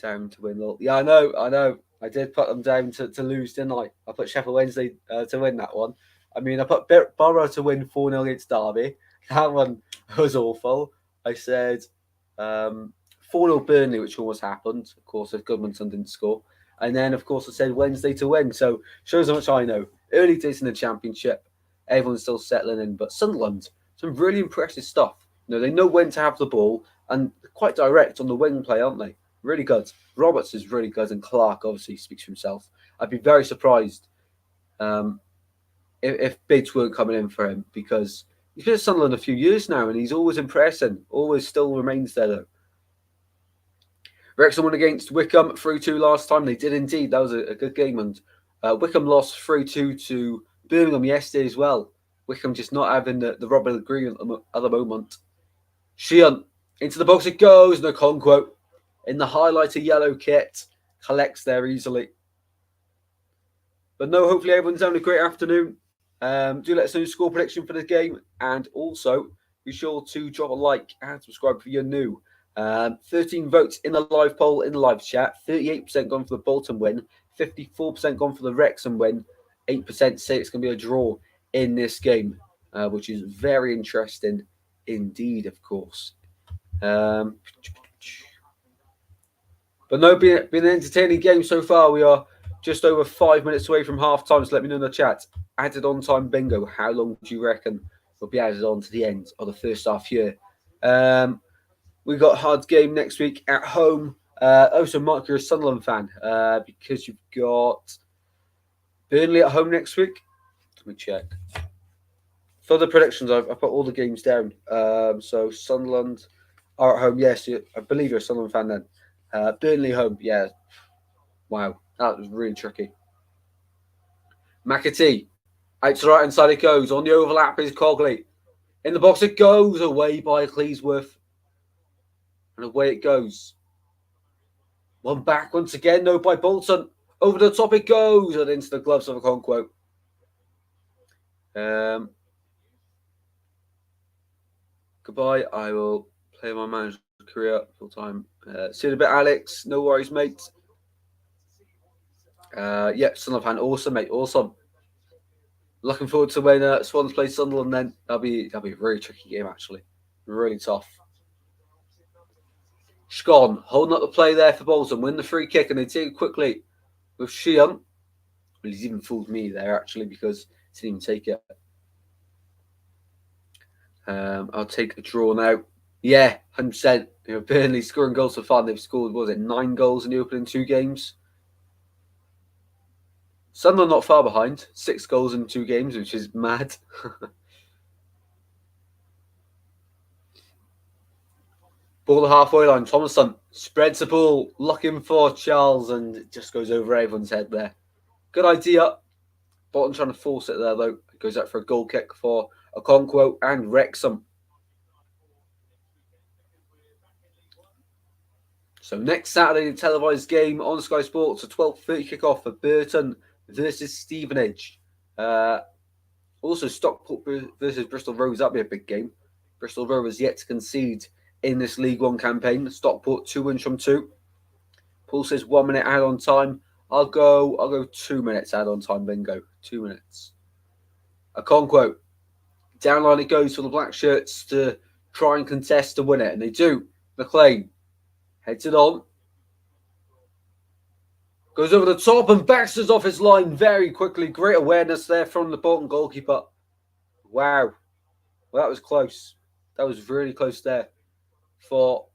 down to win. Yeah, I know. I did put them down to lose, didn't I? I put Sheffield Wednesday to win that one. I mean, I put Borough to win 4-0 against Derby. That one was awful. I said 4-0 Burnley, which almost happened, of course, if Goodmanson didn't score. And then, of course, I said Wednesday to win. So, shows how much I know. Early days in the Championship. Everyone's still settling in. But Sunderland, some really impressive stuff. You know, they know when to have the ball. And quite direct on the wing play, aren't they? Really good. Roberts is really good. And Clark, obviously, speaks for himself. I'd be very surprised if bids weren't coming in for him. Because he's been at Sunderland a few years now. And he's always impressing. Always still remains there, though. Wrexham won against Wickham 3-2 last time. They did indeed. That was a good game. And Wickham lost 3-2 to Birmingham yesterday as well. Wickham just not having the Robin Green at the moment. Sheehan into the box it goes. Okonkwo in the highlighter yellow kit collects there easily. But no, hopefully everyone's having a great afternoon. Do let us know your score prediction for the game. And also, be sure to drop a like and subscribe if you're new. 13 votes in the live poll in the live chat. 38% gone for the Bolton win. 54% gone for the Wrexham win. 8% say it's going to be a draw in this game, which is very interesting indeed, of course. But no, been an entertaining game so far. We are just over 5 minutes away from half time, so let me know in the chat. Added on time bingo. How long do you reckon will be added on to the end of the first half here? We got a hard game next week at home. So Mark, you're a Sunderland fan because you've got Burnley at home next week. Let me check. For the predictions, I've put all the games down. So Sunderland are at home. Yes, I believe you're a Sunderland fan then. Burnley home. Yeah. Wow, that was really tricky. McAtee. Out to the right hand side it goes. On the overlap is Cogley. In the box it goes. Away by Cleesworth. And away it goes. One back once again, though, by Bolton. Over the top it goes. And into the gloves of Okonkwo. Goodbye. I will play my manager's career full time. See you in a bit, Alex. No worries, mate. Yep, Sunderland fan. Awesome, mate. Awesome. Looking forward to when Swans play Sunderland then. That'll be a really tricky game, actually. Really tough. Scon holding up the play there for Bolton. Win the free kick and they take it quickly with Sheehan. Well, he's even fooled me there, actually, because he didn't even take it. I'll take a draw now. Yeah, 100%. Burnley scoring goals for fun. They've scored, what was it, 9 goals in the opening 2 games? Sunderland not far behind. 6 goals in 2 games, which is mad. Ball the halfway line. Thomason spreads the ball, looking for Charles, and it just goes over everyone's head there. Good idea. Bolton trying to force it there, though. It goes out for a goal kick for Okonkwo and Wrexham. So next Saturday, the televised game on Sky Sports, a 12:30 kickoff for Burton versus Stevenage. Also, Stockport versus Bristol Rovers. That'll be a big game. Bristol Rovers yet to concede in this League One campaign. Stockport 2 wins from 2. Paul says 1 minute add-on time. I'll go 2 minutes add-on time. Bingo. 2 minutes. Okonkwo. Downline it goes for the black shirts to try and contest to win it, and they do. McLean heads it on. Goes over the top and backs us off his line very quickly. Great awareness there from the Bolton goalkeeper. Wow. Well, that was close. That was really close there for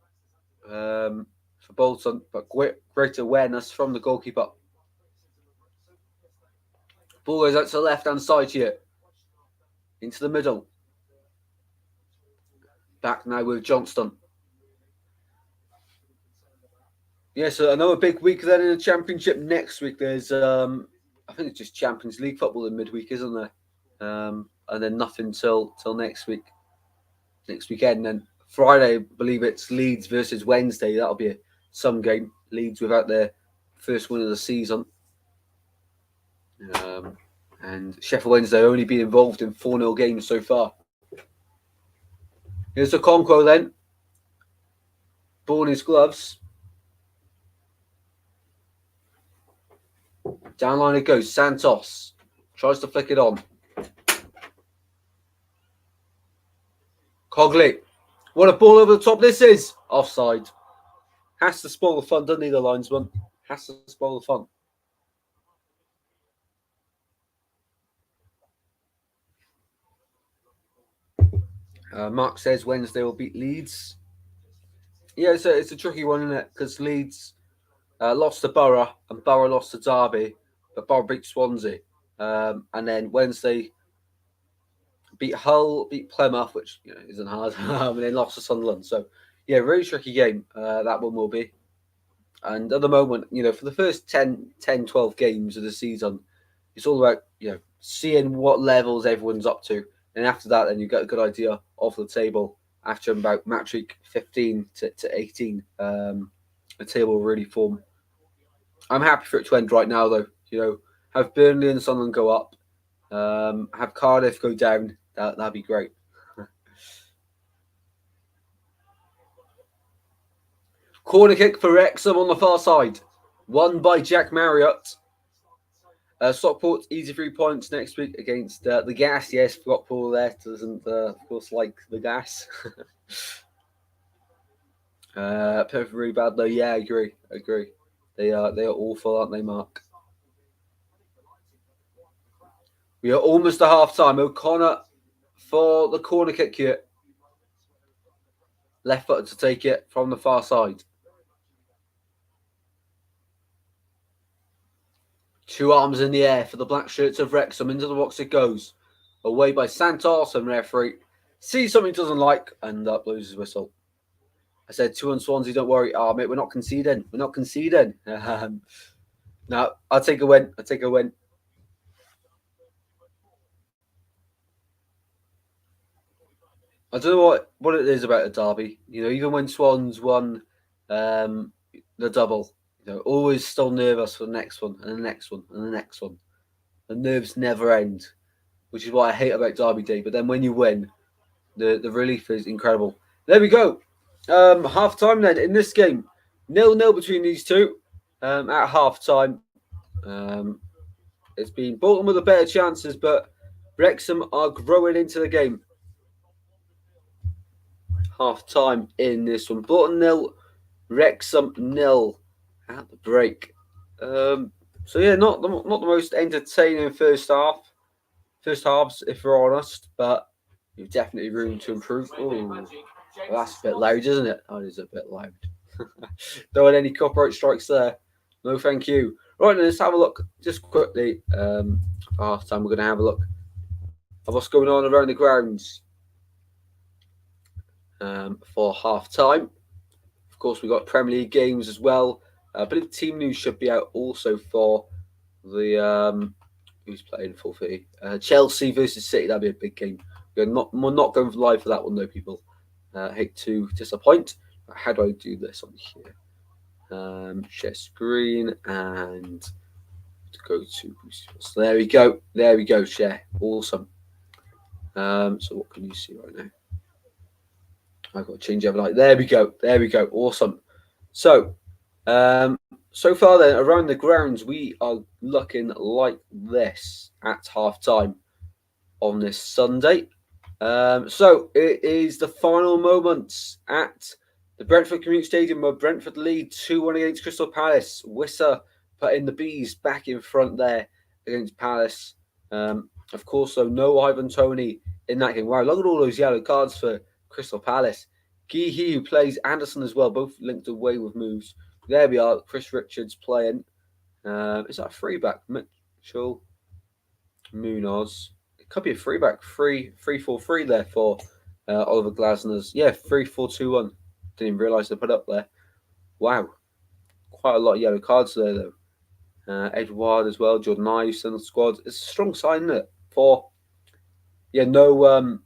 Bolton, but great awareness from the goalkeeper. Ball goes out to the left-hand side here. Into the middle. Back now with Johnston. Yeah, so another big week then in the Championship. Next week there's, I think it's just Champions League football in midweek, isn't there? And then nothing till next week. Next weekend. And then Friday, I believe it's Leeds versus Wednesday. That'll be some game. Leeds without their first win of the season. And Sheffield Wednesday only been involved in 4-0 games so far. Here's Okonkwo then. Ball in his gloves. Downline it goes. Santos tries to flick it on. Cogley. What a ball over the top this is. Offside. Has to spoil the fun, doesn't he, the linesman? Has to spoil the fun. Mark says Wednesday will beat Leeds. Yeah, it's a tricky one, isn't it? Because Leeds lost to Borough and Borough lost to Derby, but Borough beat Swansea. And then Wednesday beat Hull, beat Plymouth, which isn't hard, and then lost to Sunderland. So, yeah, really tricky game that one will be. And at the moment, for the first 10, 12 games of the season, it's all about, seeing what levels everyone's up to. And after that, then you get a good idea of the table after about match week 15 to 18. The table will really form. I'm happy for it to end right now, though. Have Burnley and Sunderland go up. Have Cardiff go down. That'd be great. Corner kick for Wrexham on the far side. Won by Jack Marriott. Stockport, easy 3 points next week against the Gas. Yes, forgot Paul there. Doesn't, of course, like the Gas. Perfect really bad though. Yeah, I agree. They are awful, aren't they, Mark? We are almost to half time. O'Connor for the corner kick here. Left footed to take it from the far side. Two arms in the air for the black shirts of Wrexham. Into the box it goes. Away by Santos, and referee sees something he doesn't like and blows his whistle. I said 2 on Swansea, don't worry. Oh, mate, we're not conceding. No, I'll take a win. I don't know what it is about a derby. You know, even when Swans won the double, you know, always still nervous for the next one and the next one and the next one. The nerves never end, which is what I hate about Derby Day. But then when you win, the relief is incredible. There we go. Half time then in this game. 0-0 between these two. At half time. It's been Bolton with the better chances, but Wrexham are growing into the game. Half time in this one. Bolton 0, Wrexham 0 at the break. So yeah, not the most entertaining first halves, if we're honest, but you've definitely room to improve. Oh, well, that's a bit loud, isn't it? That is a bit loud. Don't want any copyright strikes there. No, thank you. Right, let's have a look just quickly. Half time, we're going to have a look of what's going on around the grounds for half time. Of course, we've got Premier League games as well. I believe team news should be out also for the who's playing 4:30. Chelsea versus City. That'd be a big game. We're not going live for that one though, people. Hate to disappoint. How do I do this on here? Share screen and go to. So there we go. Share. Awesome. So what can you see right now? I've got to change everything. There we go. Awesome. So, so far then, around the grounds, we are looking like this at half time on this Sunday. So it is the final moments at the Brentford Community Stadium where Brentford lead 2-1 against Crystal Palace. Wissa putting the Bees back in front there against Palace. Of course, though, no Ivan Toney in that game. Wow, look at all those yellow cards for Crystal Palace. Geehy, who plays Anderson as well, both linked away with moves. There we are. Chris Richards playing. Is that a free back? Mitchell Munoz. It could be a free back. 3-4-3 there for Oliver Glasner's. Yeah, 3-4-2-1. Didn't even realise they put up there. Wow. Quite a lot of yellow cards there, though. Edward as well. Jordan Ives in the squad. It's a strong sign, isn't it? For, no,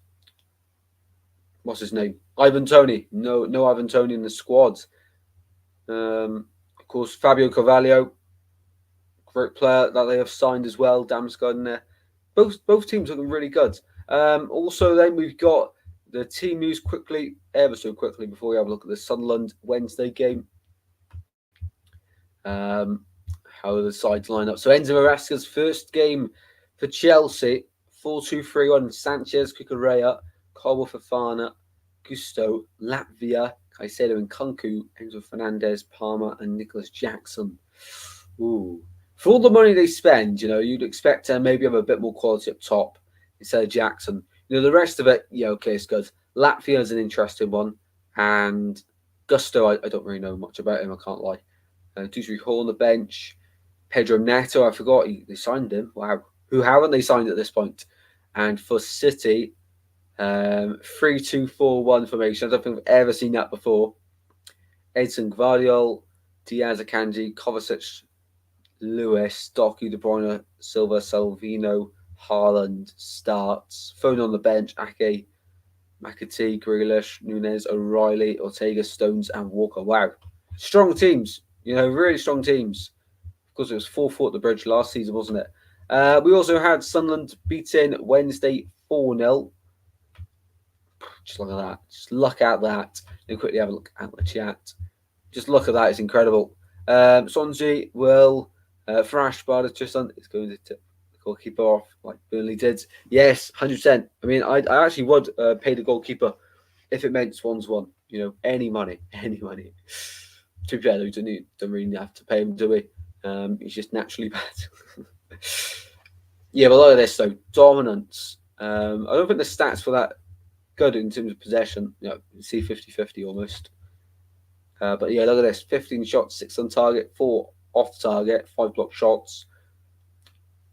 what's his name? Ivan Toney. No Ivan Toney in the squad. Of course, Fabio Carvalho, great player that they have signed as well. Damsgaard in there. Both teams looking really good. Also, then we've got the team news ever so quickly, before we have a look at the Sunderland Wednesday game. How the sides line up. So Enzo Maresca's first game for Chelsea, 4-2-3-1. Sanchez, Cucurella, Cobble Fofana, Gusto, Latvia, Caicedo and Kunku, Enzo Fernandez, Palmer, and Nicholas Jackson. Ooh. For all the money they spend, you'd expect to maybe have a bit more quality up top instead of Jackson. The rest of it, okay, it's good. Latvia is an interesting one. And Gusto, I don't really know much about him, I can't lie. Dewsbury Hall on the bench. Pedro Neto, I forgot they signed him. Wow. Who haven't they signed at this point? And for City, 3-2-4-1 formation. I don't think I've ever seen that before. Edson Gvardiol, Diaz Akanji, Kovacic, Lewis, Doku, De Bruyne, Silva, Salvino, Haaland starts. Phone on the bench, Ake, McAtee, Grealish, Nunez, O'Reilly, Ortega, Stones, and Walker. Wow. Strong teams. Really strong teams. Of course, it was 4-4 at the Bridge last season, wasn't it? We also had Sunderland beating Wednesday 4-0. Just look at that. Just look at that. And quickly have a look at the chat. Just look at that. It's incredible. Swansea will thrash Barda Tristan. It's going to tip the goalkeeper off like Burnley did. Yes, 100%. I mean, I actually would pay the goalkeeper if it meant Swans won. Any money. To be fair, we don't really have to pay him, do we? He's just naturally bad. Yeah, but look at this though, dominance. I don't think the stats for that good in terms of possession. You see 50-50 almost. But yeah, look at this: 15 shots, 6 on target, 4 off target, 5 block shots.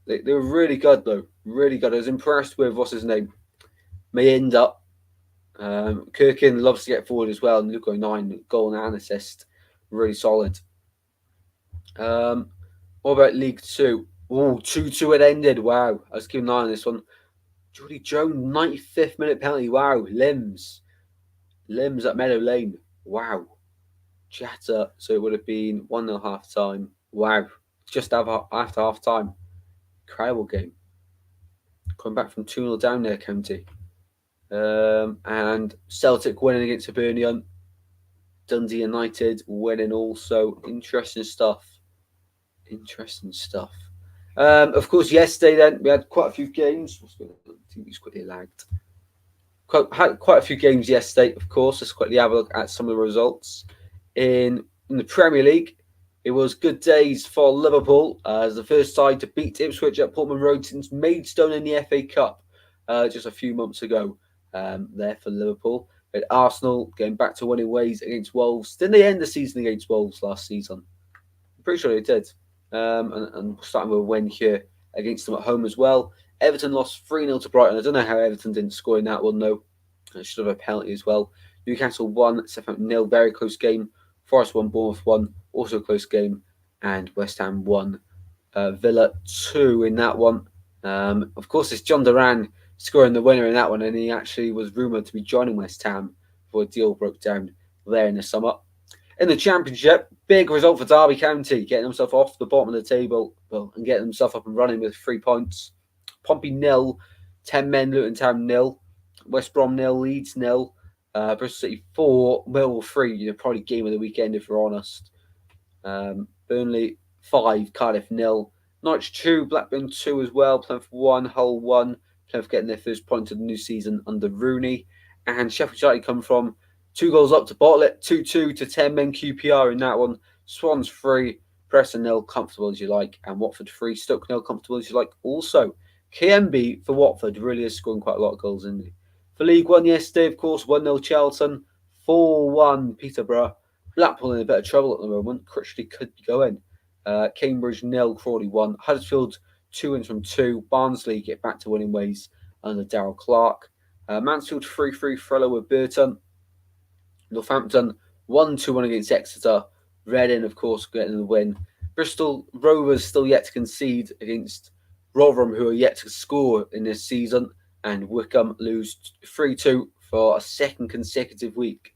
They were really good though, really good. I was impressed with what's his name, Mayenda. Kirkin loves to get forward as well, and Luko 9 goal and assist, really solid. What about League 2? Oh, 2-2 it ended. Wow, I was keeping an eye on this one. Jordy Jones, 95th minute penalty. Wow, limbs at Meadow Lane. Wow, Chatter. So it would have been 1-0 half time. Wow, just after half time. Incredible game. Coming back from 2-0 down there, County. And Celtic winning against Hibernian. Dundee United winning also. Interesting stuff. Of course, yesterday then we had quite a few games. TV's quickly lagged. Had quite a few games yesterday, of course. Let's quickly have a look at some of the results. In the Premier League, it was good days for Liverpool as the first side to beat Ipswich at Portman Road since Maidstone in the FA Cup just a few months ago. There for Liverpool. But Arsenal getting back to winning ways against Wolves. Didn't they end the season against Wolves last season? I'm pretty sure they did. And starting with a win here against them at home as well. Everton lost 3-0 to Brighton. I don't know how Everton didn't score in that one, though. It should have a penalty as well. Newcastle won, Southampton 0, very close game. Forest won, Bournemouth won, also a close game. And West Ham won, Villa 2 in that one. Of course, it's John Duran scoring the winner in that one, and he actually was rumoured to be joining West Ham before a deal broke down there in the summer. In the Championship, big result for Derby County, getting themselves off the bottom of the table and getting themselves up and running with 3 points. Pompey 0, 10 men, Luton Town 0, West Brom 0, Leeds 0, Bristol City 4, Millwall 3. Probably game of the weekend if we're honest. Burnley 5, Cardiff 0, Norwich 2, Blackburn 2 as well, Plymouth 1, Hull 1. Plymouth getting their first point of the new season under Rooney, and Sheffield United come from 2 goals up to bottle it, 2-2 to 10 men QPR in that one. Swans 3, Preston 0, comfortable as you like, and Watford 3, Stoke 0, comfortable as you like also. KMB for Watford really is scoring quite a lot of goals, isn't he? For League 1 yesterday, of course, 1-0 Charlton, 4-1 Peterborough. Blackpool in a bit of trouble at the moment. Critchley could be going. Cambridge 0, Crawley 1. Huddersfield 2 wins from 2. Barnsley get back to winning ways under Darryl Clark. Mansfield 3-3 Frello with Burton. Northampton 1-2-1 against Exeter. Reading, of course, getting the win. Bristol Rovers still yet to concede against Rotherham, who are yet to score in this season. And Wickham lose 3-2 for a second consecutive week.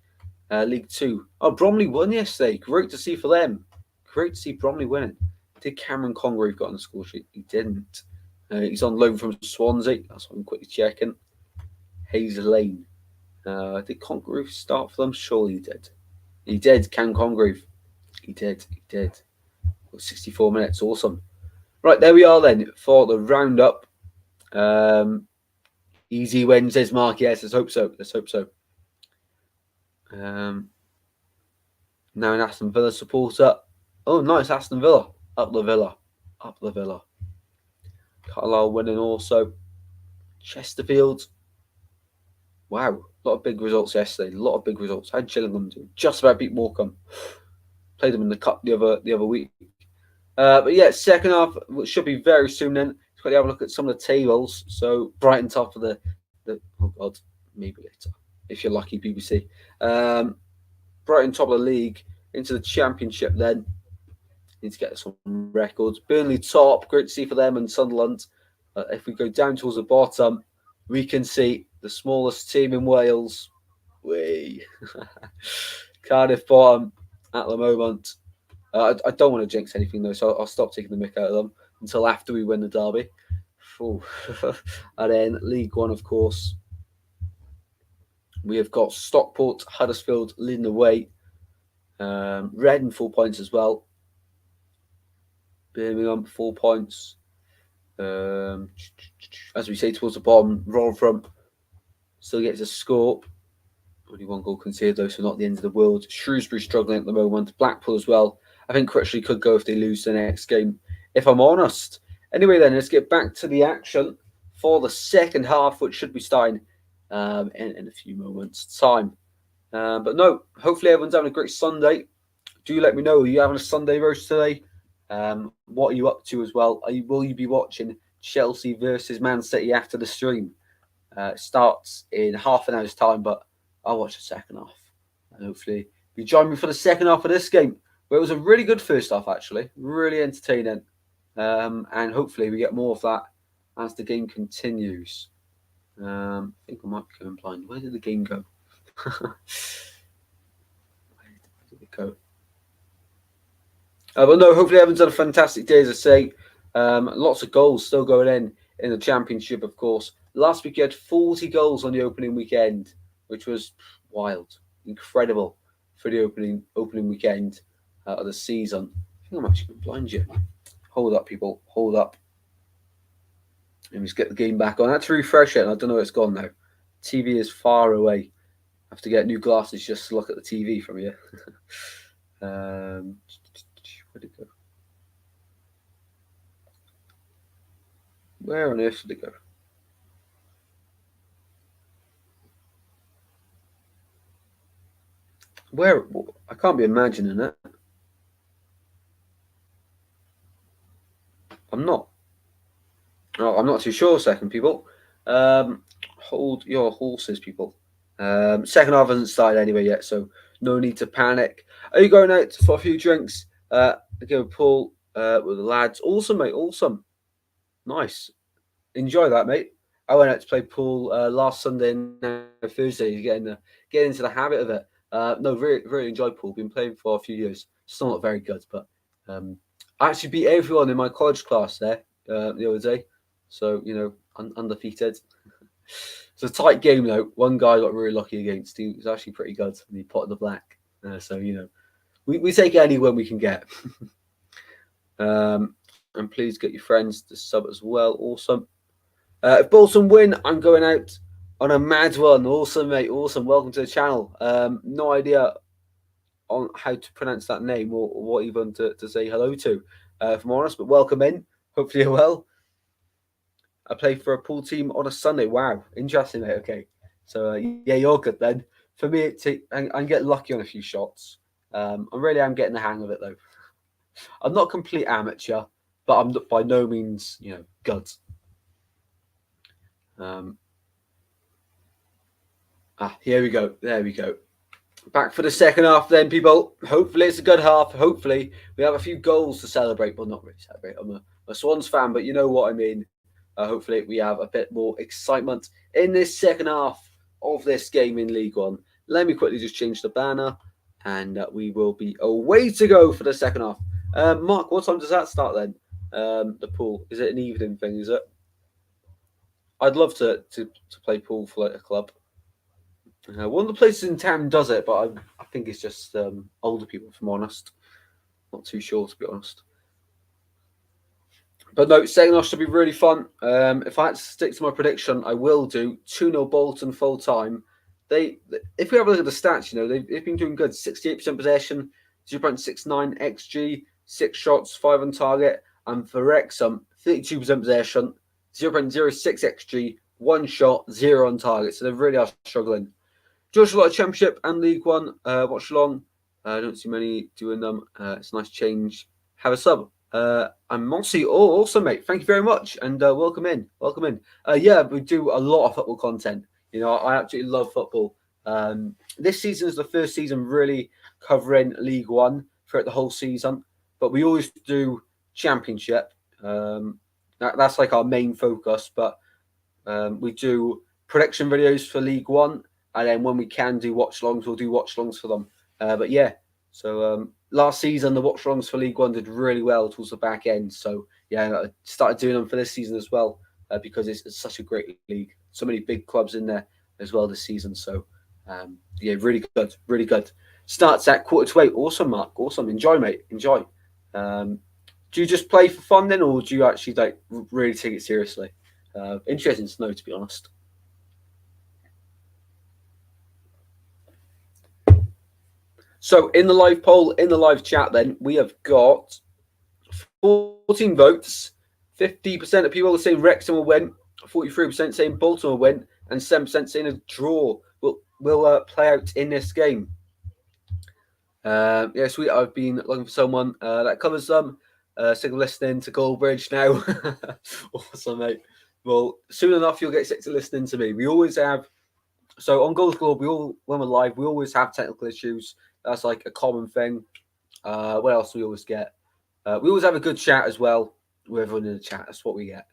League 2. Oh, Bromley won yesterday. Great to see for them. Great to see Bromley winning. Did Cameron Congreve got on the score sheet? He didn't. He's on loan from Swansea. That's what I'm quickly checking. Hayes Lane. Did Congreve start for them? Surely he did. He did, Cam Congreve. He did. 64 minutes. Awesome. Right, there we are then for the roundup. Easy win, says Mark. Yes, let's hope so. Now an Aston Villa supporter. Oh, nice, Aston Villa. Up the Villa. Carlisle winning also. Chesterfield. Wow, a lot of big results yesterday. Had Gillingham do just about beat Morecambe. Played them in the cup the other week. But yeah, second half should be very soon then. Let's quickly have a look at some of the tables. So Brighton top of the oh god, maybe later. If you're lucky, BBC. Brighton top of the league into the Championship then. Need to get some records. Burnley top, great to see for them, and Sunderland. If we go down towards the bottom, we can see the smallest team in Wales. Cardiff bottom at the moment. I don't want to jinx anything though, so I'll stop taking the mick out of them until after we win the derby. And then League 1, of course. We have got Stockport, Huddersfield leading the way. Reading 4 points as well. Birmingham 4 points. As we say, towards the bottom, Rotherham still gets a score. Only one goal conceded, though, so not the end of the world. Shrewsbury struggling at the moment. Blackpool as well. I think Critchley could go if they lose the next game, if I'm honest. Anyway, then, let's get back to the action for the second half, which should be starting in a few moments' time. But no, hopefully everyone's having a great Sunday. Do let me know, are you having a Sunday roast today? What are you up to as well? Will you be watching Chelsea versus Man City after the stream? It starts in half an hour's time, but I'll watch the second half. And hopefully you join me for the second half of this game, where it was a really good first half, actually. Really entertaining. And hopefully we get more of that as the game continues. I think I might be going blind. Where did the game go? Where did it go? But no, hopefully everyone's had a fantastic day, as I say. Lots of goals still going in the Championship, of course. Last week you had 40 goals on the opening weekend, which was wild, incredible for the opening weekend of the season. I think I'm actually going to blind you. Hold up, people. Hold up. Let me just get the game back on. I had to refresh it, and I don't know where it's gone now. TV is far away. I have to get new glasses just to look at the TV from here. Where'd it go? Where on earth did it go? Where? I can't be imagining it. I'm not. Oh, I'm not too sure. Second, people. Hold your horses, people. Second half hasn't started anyway yet, so no need to panic. Are you going out for a few drinks? Go pool with the lads. Awesome, mate. Awesome. Nice. Enjoy that, mate. I went out to play pool last Sunday and now Thursday. Getting into the habit of it. No, really, really enjoyed pool. Been playing for a few years. Still not very good, but I actually beat everyone in my college class there the other day. So, undefeated. It's a tight game, though. One guy got really lucky against. He was actually pretty good. And he potted the black. So, we take any win we can get. And please get your friends to sub as well. Awesome. If Bolton win, I'm going out on a mad one. Awesome, mate. Awesome. Welcome to the channel. No idea on how to pronounce that name or what even to say hello to, if I'm honest, but welcome in. Hopefully you're well. I play for a pool team on a Sunday. Wow. Interesting, mate. Okay. So, yeah, you're good then. For me, I get lucky on a few shots. I really am getting the hang of it, though. I'm not a complete amateur, but I'm by no means, good. Here we go. There we go. Back for the second half then, people. Hopefully it's a good half. Hopefully we have a few goals to celebrate. Well, not really celebrate. I'm a Swans fan, but you know what I mean. Hopefully we have a bit more excitement in this second half of this game in League One. Let me quickly just change the banner and we will be away to go for the second half. Mark, what time does that start then? The pool. Is it an evening thing, is it? I'd love to play pool for like a club. One of the places in town does it, but I think it's just older people, if I'm honest. Not too sure, to be honest. But no, second half should be really fun. If I had to stick to my prediction, I will do 2-0 Bolton full time. If we have a look at the stats, they've been doing good. 68% possession, 0.69 XG, 6 shots, 5 on target. And for Wrexham, 32% possession, 0.06 XG, 1 shot, 0 on target. So they really are struggling. George, a lot of Championship and League One. Watchalong. I don't see many doing them. It's a nice change. Have a sub. I'm Mossy. Oh, awesome, mate. Thank you very much. And welcome in. Welcome in. Yeah, we do a lot of football content. I absolutely love football. This season is the first season really covering League One throughout the whole season. But we always do Championship. That's like our main focus. But we do prediction videos for League One. And then when we can do watch-alongs, we'll do watch-alongs for them. But yeah, so last season, the watch-alongs for League One did really well towards the back end. So yeah, I started doing them for this season as well because it's such a great league. So many big clubs in there as well this season. So yeah, really good, really good. Starts at 7:45. Awesome, Mark. Awesome. Enjoy, mate. Enjoy. Do you just play for fun then, or do you actually really take it seriously? Interesting to know, to be honest. So in the live poll, in the live chat, then we have got 14 votes. 50% of people are saying Wrexham will win. 43% saying Bolton will win, and 7% saying a draw will play out in this game. Yeah, sweet. I've been looking for someone that covers them. Sick of listening to Goldbridge now. Awesome, mate. Well, soon enough, you'll get sick of listening to me. We always have. So on Goals Club, when we're live, we always have technical issues. That's like a common thing. What else do we always get? We always have a good chat as well with everyone in the chat. That's what we get.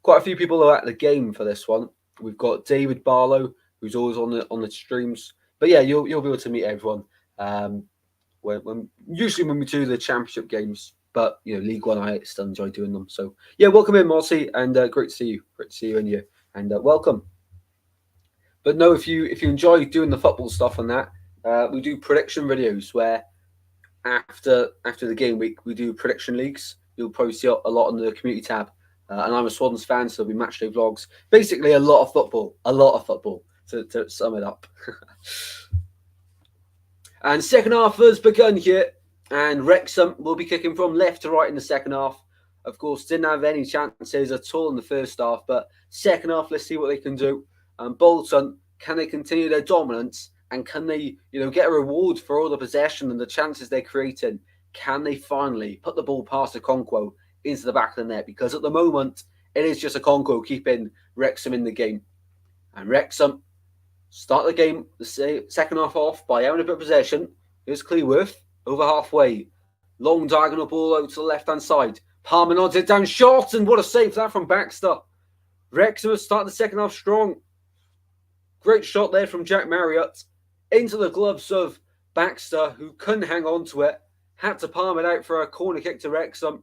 Quite a few people are at the game for this one. We've got David Barlow, who's always on the streams. But yeah, you'll be able to meet everyone. Usually when we do the championship games, but League One, I still enjoy doing them. So yeah, welcome in, Marcy, and great to see you. Great to see you in here, and welcome. But no, if you enjoy doing the football stuff on that, we do prediction videos where after the game week we do prediction leagues. You'll probably see a lot on the community tab. And I'm a Swans fan, so there'll be matchday vlogs. Basically, a lot of football to sum it up. And second half has begun here, and Wrexham will be kicking from left to right in the second half. Of course, didn't have any chances at all in the first half, but second half, let's see what they can do. And Bolton, can they continue their dominance? And can they, get a reward for all the possession and the chances they're creating? Can they finally put the ball past Okonkwo into the back of the net? Because at the moment, it is just Okonkwo keeping Wrexham in the game. And Wrexham start the game, the second half off by having a bit of possession. Here's Cleworth over halfway. Long diagonal ball out to the left-hand side. Palmer nods it down short, and what a save that from Baxter. Wrexham have started the second half strong. Great shot there from Jack Marriott into the gloves of Baxter, who couldn't hang on to it. Had to palm it out for a corner kick to Wrexham.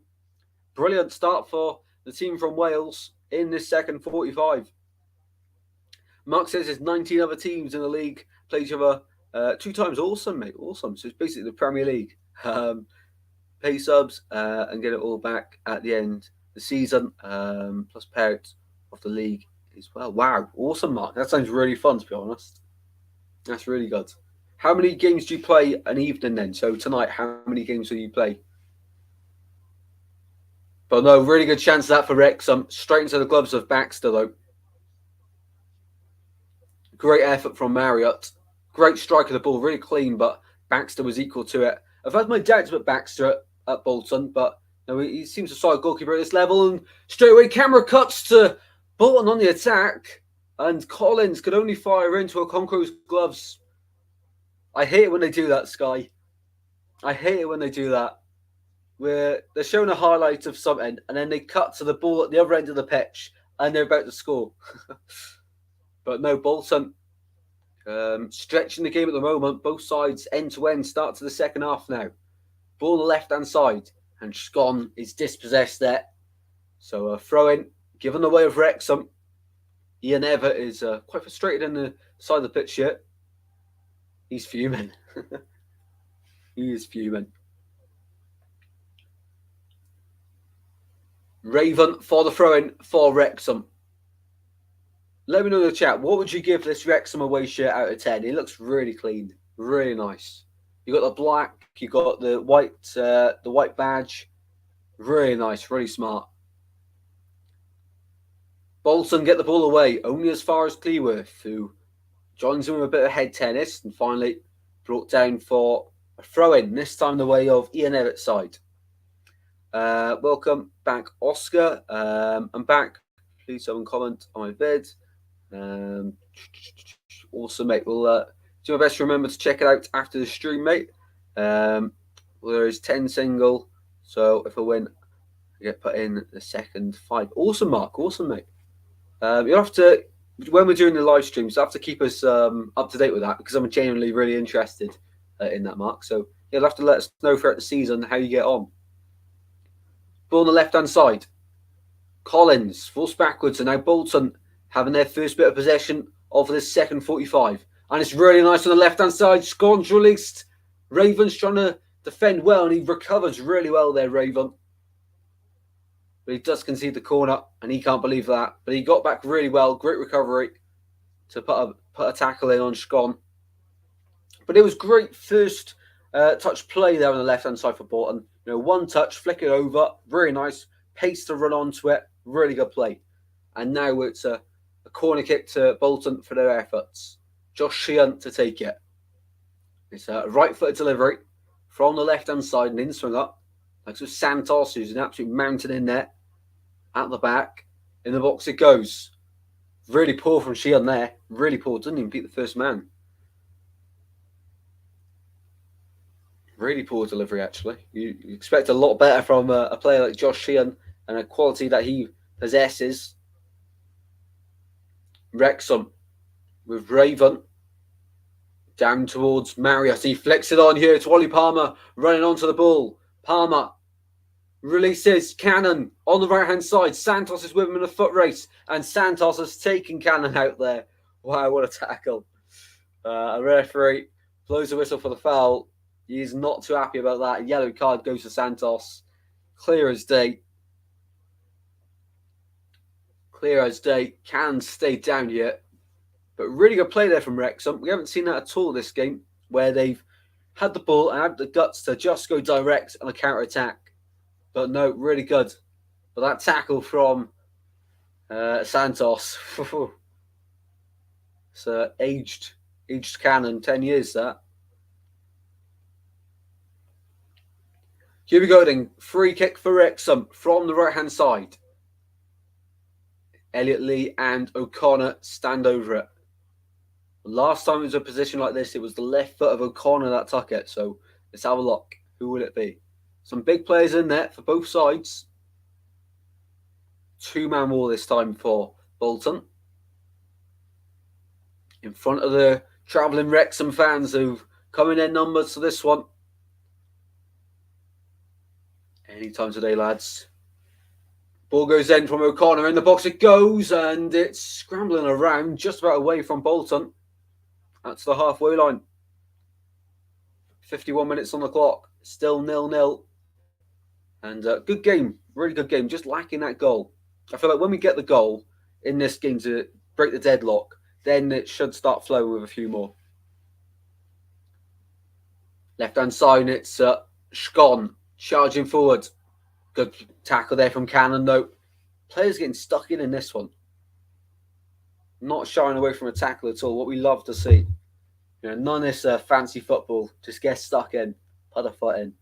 Brilliant start for the team from Wales in this second 45. Mark says there's 19 other teams in the league play each other 2 times. Awesome, mate. Awesome. So it's basically the Premier League. Pay subs and get it all back at the end of the season. Plus pay out of the league as well. Wow. Awesome, Mark. That sounds really fun, to be honest. That's really good. How many games do you play an evening then? So tonight, how many games will you play? But no, really good chance of that for Wrexham. Straight into the gloves of Baxter, though. Great effort from Marriott. Great strike of the ball, really clean, but Baxter was equal to it. I've had my doubts about Baxter at Bolton, but he seems a solid goalkeeper at this level. And straight away, camera cuts to Bolton on the attack. And Collins could only fire into Okonkwo's gloves. I hate it when they do that, Sky. I hate it when they do that. Where they're showing a highlight of something, and then they cut to the ball at the other end of the pitch, and they're about to score. But no, Bolton stretching the game at the moment. Both sides end-to-end start to the second half now. Ball on the left-hand side, and Scone is dispossessed there. So a throw-in, given the way of Wrexham. Ian Everett is quite frustrated in the side of the pitch here. He's fuming. He is fuming. Raven for the throw-in for Wrexham. Let me know in the chat, what would you give this Wrexham away shirt out of 10? It looks really clean, really nice. You got the black, you got the white badge. Really nice, really smart. Bolton get the ball away, only as far as Cleworth, who joins him with a bit of head tennis and finally brought down for a throw-in, this time the way of Ian Everett's side. Welcome back, Oscar. I'm back. Please someone comment on my vid. Awesome, mate. We'll do my best to remember to check it out after the stream, mate. There is 10 single, so if I win, I get put in the second 5. Awesome, Mark. Awesome, mate. You'll have to, when we're doing the live streams, you have to keep us up to date with that because I'm genuinely really interested in that, Mark. So you'll have to let us know throughout the season how you get on. Ball on the left-hand side. Collins forced backwards, and now Bolton having their first bit of possession of this second 45. And it's really nice on the left-hand side. Scone's released. Raven's trying to defend well, and he recovers really well there, Raven. But he does concede the corner, and he can't believe that. But he got back really well. Great recovery to put a tackle in on Scone. But it was great first touch play there on the left-hand side for Bolton. One touch, flick it over, very nice, pace to run onto it, really good play. And now it's a corner kick to Bolton for their efforts. Josh Sheehan to take it. It's a right-footed delivery from the left-hand side and in-swing up. Like so Santos, who's an absolute mountain in there. At the back, in the box it goes. Really poor from Sheehan there. Really poor, doesn't even beat the first man. Really poor delivery, actually. You expect a lot better from a player like Josh Sheehan and a quality that he possesses. Wrexham with Raven down towards Marriott. He flicks it on here to Ollie Palmer, running onto the ball. Palmer releases Cannon on the right-hand side. Santos is with him in a foot race, and Santos has taken Cannon out there. Wow, what a tackle. A referee blows a whistle for the foul. He's not too happy about that. A yellow card goes to Santos. Clear as day. Clear as day. Cannon stayed down here. But really good play there from Wrexham. We haven't seen that at all this game, where they've had the ball and had the guts to just go direct on a counter-attack. But no, really good. But that tackle from Santos. It's aged Cannon, 10 years that. Here we go then. Free kick for Wrexham from the right-hand side. Elliot Lee and O'Connor stand over it. Last time it was a position like this, it was the left foot of O'Connor that took it. So let's have a look. Who will it be? Some big players in there for both sides. Two-man wall this time for Bolton. In front of the travelling Wrexham fans who've come in their numbers to this one. Anytime today, lads. Ball goes in from O'Connor. In the box it goes, and it's scrambling around just about away from Bolton. That's the halfway line. 51 minutes on the clock. Still 0-0. And good game. Really good game. Just lacking that goal. I feel like when we get the goal in this game to break the deadlock, then it should start flowing with a few more. Left-hand side, it's Scon charging forward. Good tackle there from Cannon, though. Players getting stuck in this one. Not shying away from a tackle at all. What we love to see. None of this fancy football. Just get stuck in. Put a foot in.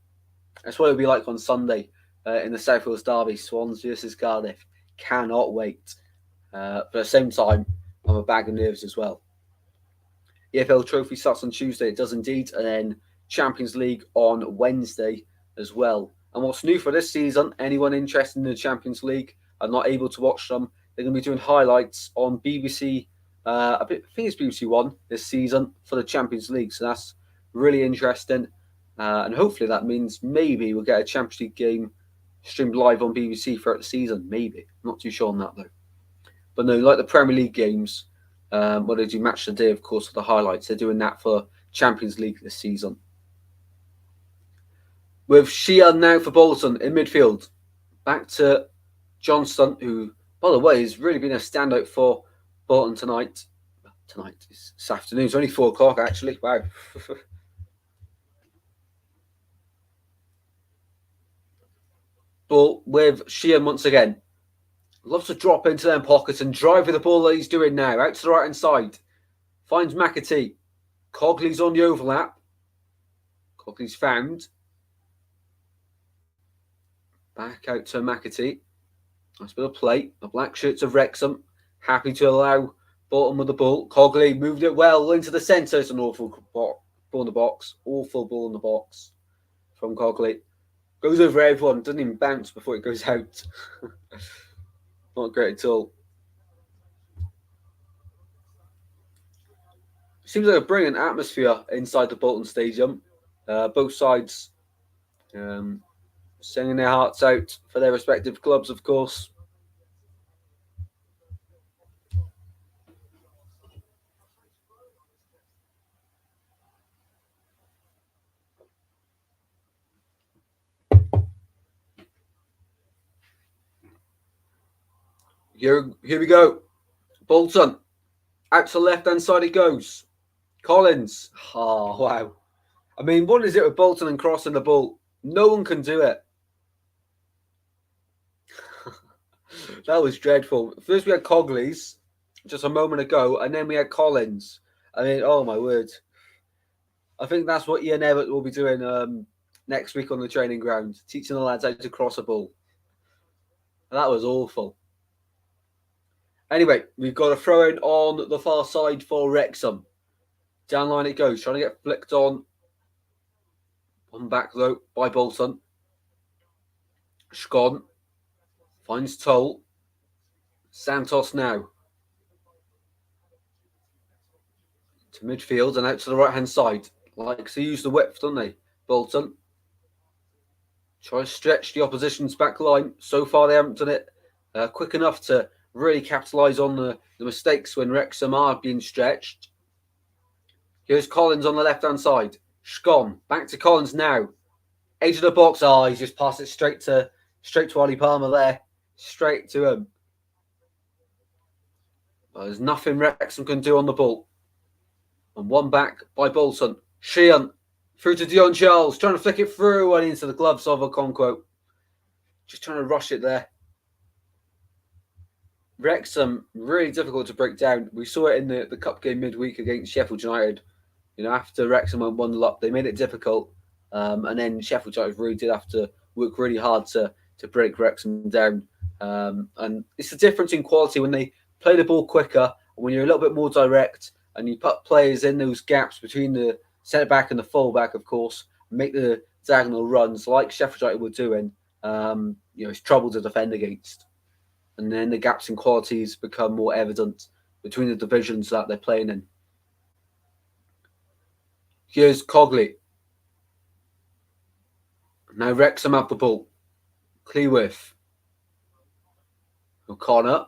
That's what it'll be like on Sunday in the South Wales Derby. Swans versus Cardiff. Cannot wait. But at the same time, I'm a bag of nerves as well. EFL Trophy starts on Tuesday. It does indeed. And then Champions League on Wednesday as well. And what's new for this season, anyone interested in the Champions League and not able to watch them, they're going to be doing highlights on BBC. I think it's BBC One this season for the Champions League. So that's really interesting. And hopefully that means maybe we'll get a Champions League game streamed live on BBC throughout the season. Maybe. I'm not too sure on that, though. But no, like the Premier League games, where they do match of the day, of course, for the highlights, they're doing that for Champions League this season. With Sheehan now for Bolton in midfield. Back to Johnston, who, by the way, has really been a standout for Bolton tonight. It's this afternoon. It's only 4 o'clock, actually. Wow. Ball with Sheehan once again. Loves to drop into them pockets and drive with the ball that he's doing now. Out to the right-hand side. Finds McAtee. Cogley's on the overlap. Cogley's found. Back out to McAtee. Nice bit of play. The black shirts of Wrexham. Happy to allow Bolton with the ball. Cogley moved it well into the centre. It's an awful ball in the box. Awful ball in the box from Cogley. Goes over everyone. Doesn't even bounce before it goes out. Not great at all. Seems like a brilliant atmosphere inside the Bolton Stadium. Both sides singing their hearts out for their respective clubs, of course. Here we go. Bolton. Out to the left-hand side he goes. Collins. Oh, wow. I mean, what is it with Bolton and crossing the ball? No one can do it. That was dreadful. First we had Cogley's just a moment ago, and then we had Collins. I mean, oh my word. I think that's what Ian Evatt will be doing next week on the training ground, teaching the lads how to cross a ball. That was awful. Anyway, we've got a throw in on the far side for Wrexham. Down line it goes, trying to get flicked on. On back though by Bolton. Scon finds Toll. Santos now. To midfield and out to the right-hand side. Likes to use the width, don't they? Bolton. Try to stretch the opposition's back line. So far, they haven't done it quick enough to really capitalise on the mistakes when Wrexham are being stretched. Here's Collins on the left-hand side. Scon. Back to Collins now. Edge of the box. Oh, he's just passed it straight to Ollie Palmer there. Straight to him. Well, there's nothing Wrexham can do on the ball. And one back by Bolton. Sheehan through to Dion Charles, trying to flick it through and into the gloves of Okonkwo. Just trying to rush it there. Wrexham, really difficult to break down. We saw it in the cup game midweek against Sheffield United. You know, after Wrexham went 1-0 up, they made it difficult. And then Sheffield United really did have to work really hard to break Wrexham down. And it's the difference in quality when they play the ball quicker and when you're a little bit more direct and you put players in those gaps between the centre-back and the full-back, of course, make the diagonal runs like Sheffield United were doing. It's trouble to defend against. And then the gaps in qualities become more evident between the divisions that they're playing in. Here's Cogley. Now Wrexham have the ball. Cleworth. O'Connor.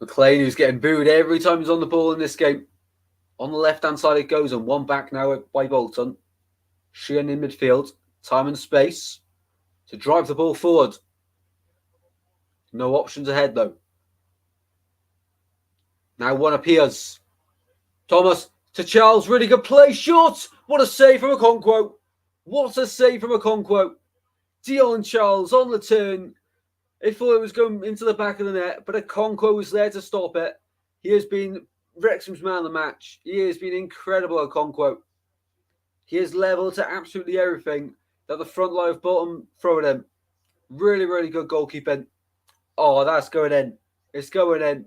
McLean, who's getting booed every time he's on the ball in this game. On the left-hand side it goes, and one back now by Bolton. Sheehan in midfield. Time and space to drive the ball forward. No options ahead, though. Now one appears. Thomas to Charles. Really good play. Shot. What a save from Okonkwo. What a save from Okonkwo. Dion Charles on the turn. They thought it was going into the back of the net, but Okonkwo was there to stop it. He has been Wrexham's man of the match. He has been incredible, Okonkwo. He has levelled to absolutely everything that the front line of Bolton throw at him. Really, really good goalkeeping. Oh, that's going in. It's going in.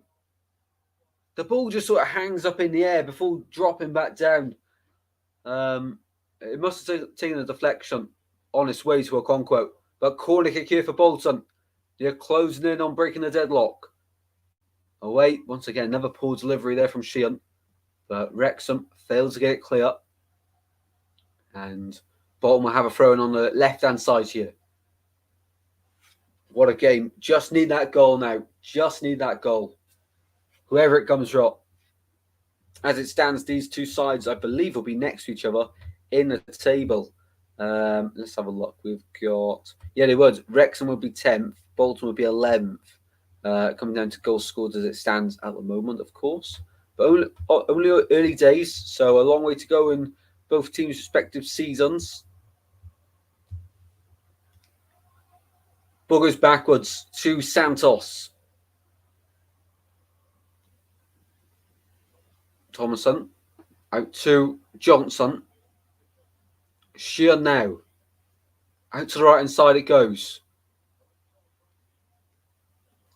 The ball just sort of hangs up in the air before dropping back down. It must have taken a deflection on its way to Okonkwo. But corner kick here for Bolton. They're closing in on breaking the deadlock. Oh, wait. Once again, another poor delivery there from Sheehan. But Wrexham failed to get it clear. And Bolton will have a throw in on the left-hand side here. What a game. Just need that goal now. Just need that goal. Whoever it comes from. As it stands, these two sides, I believe, will be next to each other in the table. Let's have a look. We've got... Yeah, they would. Wrexham would be 10th. Bolton would be 11th. Coming down to goals scored as it stands at the moment, of course. But only early days, so a long way to go in both teams' respective seasons. Ball goes backwards to Santos. Thomason out to Johnson. Sheehan now. Out to the right-hand side it goes.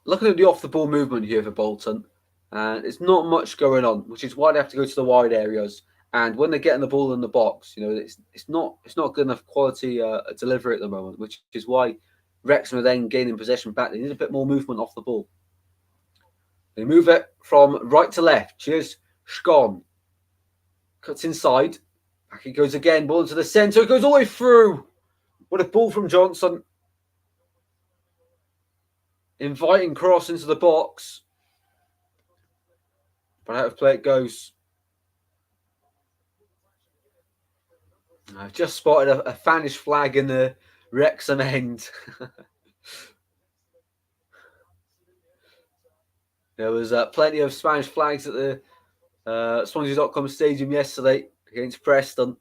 Looking at the off-the-ball movement here for Bolton, and it's not much going on, which is why they have to go to the wide areas. And when they're getting the ball in the box, it's not good enough quality delivery at the moment, which is why Wrexham are then gaining possession back. They need a bit more movement off the ball. They move it from right to left. Cheers, Scon. Cuts inside. Back it goes again. Ball into the centre. It goes all the way through. What a ball from Johnson. Inviting cross into the box. But out of play it goes. I've just spotted a Spanish flag in the Wrexham end. There was plenty of Spanish flags at the Swansea.com Stadium yesterday against Preston.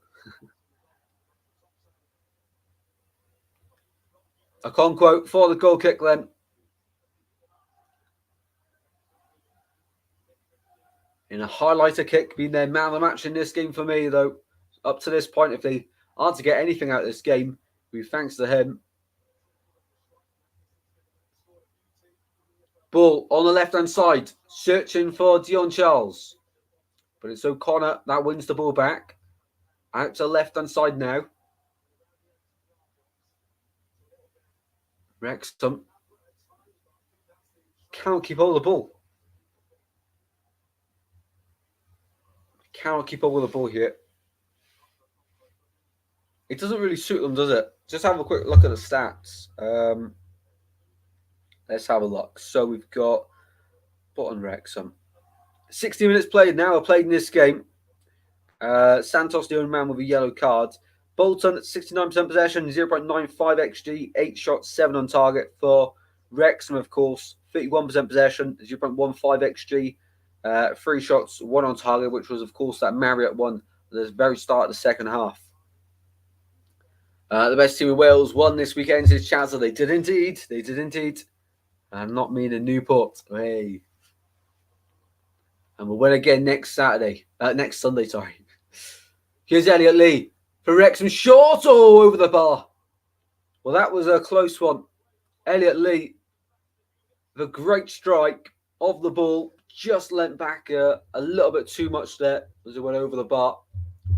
I can't quote for the goal kick then. In a highlighter kick, being their man of the match in this game for me, though. Up to this point, if they aren't to get anything out of this game, we thanks to him. Ball on the left-hand side, searching for Dion Charles. But it's O'Connor that wins the ball back. Out to the left-hand side now. Wrexham cannot keep hold of the ball. Cannot keep hold of the ball here. It doesn't really suit them, does it? Just have a quick look at the stats. Let's have a look. So we've got Bolton Wrexham. 60 minutes played now. Are played in this game. Santos, the only man with a yellow card. Bolton, 69% possession, 0.95 XG, 8 shots, 7 on target. For Wrexham, of course, 31% possession, 0.15 XG, 3 shots, 1 on target, which was, of course, that Marriott one at the very start of the second half. The best team in Wales won this weekend is Chazza. They did indeed. They did indeed. And not mean in Newport. Hey. And we'll win again next Sunday, sorry. Here's Elliot Lee for Wrexham. Short over the bar. Well, that was a close one. Elliot Lee, the great strike of the ball, just lent back a little bit too much there as it went over the bar.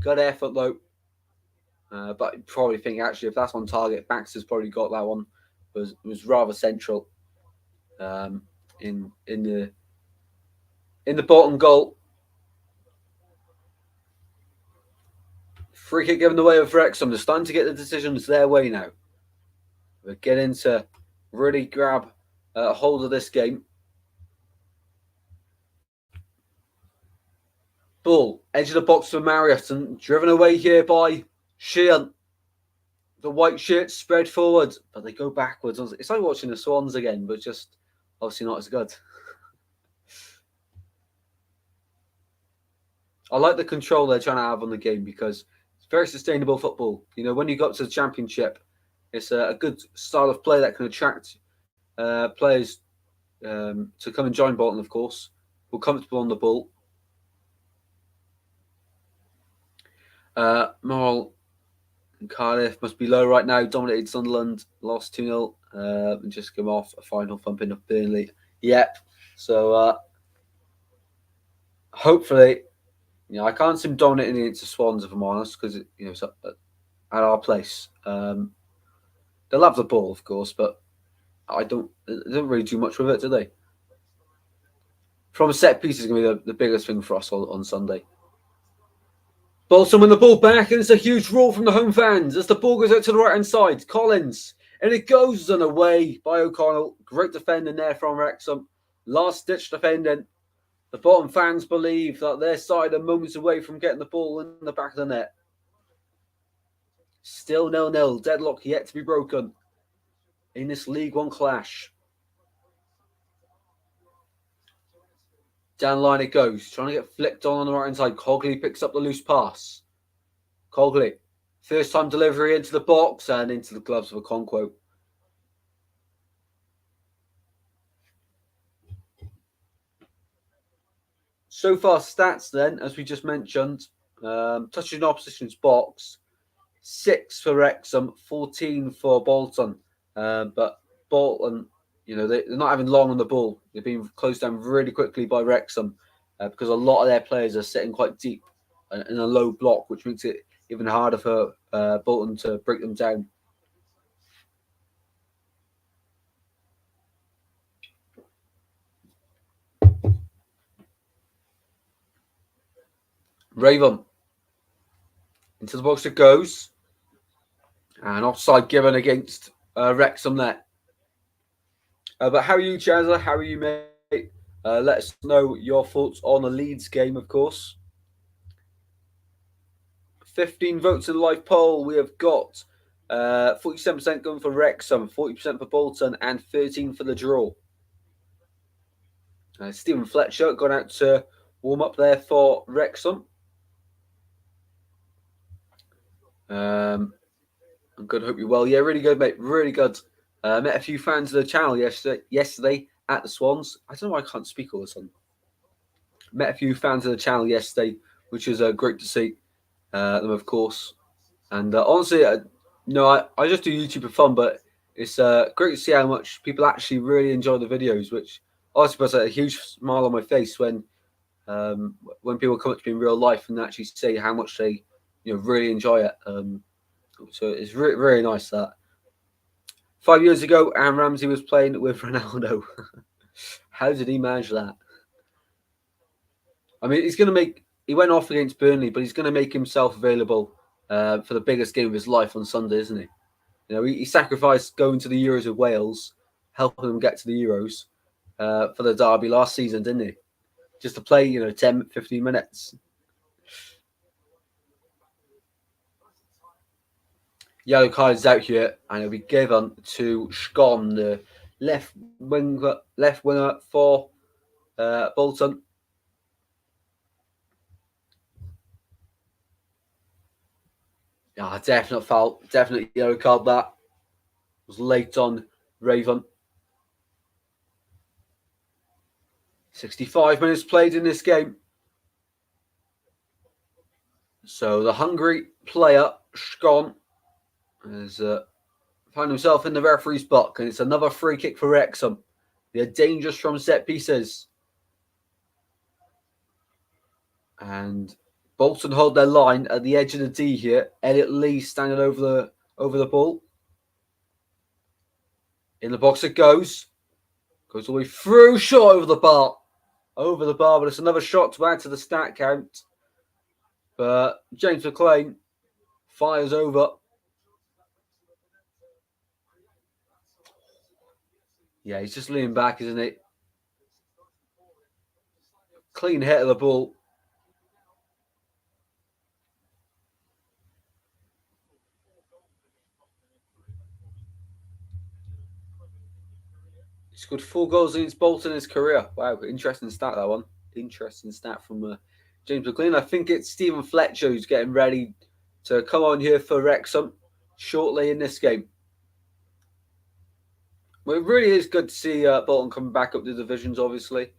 Good effort, though. But you probably think, actually, if that's on target, Baxter's probably got that one. It was rather central in the Bolton goal. Free kick given away of Wrexham. They're starting to get the decisions their way now. We're getting to really grab a hold of this game. Ball, edge of the box for Marriott, and driven away here by Sheehan. The white shirts spread forward, but they go backwards. It's like watching the Swans again, but just obviously not as good. I like the control they're trying to have on the game because it's very sustainable football. You know, when you go up to the Championship, it's a good style of play that can attract players to come and join Bolton, of course. We're comfortable on the ball. Morrell and Cardiff must be low right now. Dominated Sunderland, lost 2-0, and just come off a final thumping of Burnley. Yep. So hopefully, you know, I can't see them dominating against the Swans, if I'm honest, because you know it's at our place. They'll have the ball, of course, but they don't really do much with it, do they? From a set piece is going to be the biggest thing for us on Sunday. Bolton win the ball back, and it's a huge roar from the home fans as the ball goes out to the right-hand side. Collins, and it goes on away by O'Connell. Great defending there from Wrexham. Last-ditch defending. The Bolton fans believe that their side are moments away from getting the ball in the back of the net. Still 0-0. Deadlock yet to be broken in this League One clash. Down the line it goes. Trying to get flicked on the right-hand side. Cogley picks up the loose pass. Cogley. First time delivery into the box and into the gloves of Okonkwo. So far, stats then, as we just mentioned. Touching opposition's box. 6 for Wrexham, 14 for Bolton. But Bolton, you know, they're not having long on the ball. They've been closed down really quickly by Wrexham because a lot of their players are sitting quite deep in a low block, which makes it even harder for Bolton to break them down. Raven. Into the box it goes. And offside given against Wrexham there. But how are you, Chazza? How are you, mate? Let us know your thoughts on the Leeds game, of course. 15 votes in the live poll. We have got 47% going for Wrexham, 40% for Bolton, and 13 for the draw. Stephen Fletcher gone out to warm up there for Wrexham. I'm good. Hope you're well. Yeah, really good, mate. Really good. Met a few fans of the channel yesterday at the Swans. I don't know why I can't speak all of a sudden. Met a few fans of the channel yesterday, which was great to see them, of course. And honestly, I just do YouTube for fun, but it's great to see how much people actually really enjoy the videos, which honestly puts a huge smile on my face when people come up to me in real life and actually say how much they really enjoy it. So it's really nice that 5 years ago, Aaron Ramsey was playing with Ronaldo. How did he manage that? I mean, he went off against Burnley, but he's going to make himself available for the biggest game of his life on Sunday, isn't he? You know, he sacrificed going to the Euros with Wales, helping them get to the Euros for the derby last season, didn't he? Just to play, 10, 15 minutes. Yellow card is out here, and it'll be given to Scon, the left winger for Bolton. Yeah, definite foul, definite yellow card. That was late on Raven. 65 minutes played in this game. So the hungry player, Scon, has found himself in the referee's box, and it's another free kick for Wrexham. They're dangerous from set pieces. And Bolton hold their line at the edge of the D here. Elliot Lee standing over the ball. In the box it goes. Goes all the way through, shot over the bar. Over the bar, but it's another shot to add to the stat count. But James McLean fires over. Yeah, he's just leaning back, isn't he? Clean hit of the ball. He scored 4 goals against Bolton in his career. Wow, interesting stat, that one. Interesting stat from James McLean. I think it's Stephen Fletcher who's getting ready to come on here for Wrexham shortly in this game. Well, it really is good to see Bolton coming back up the divisions, obviously.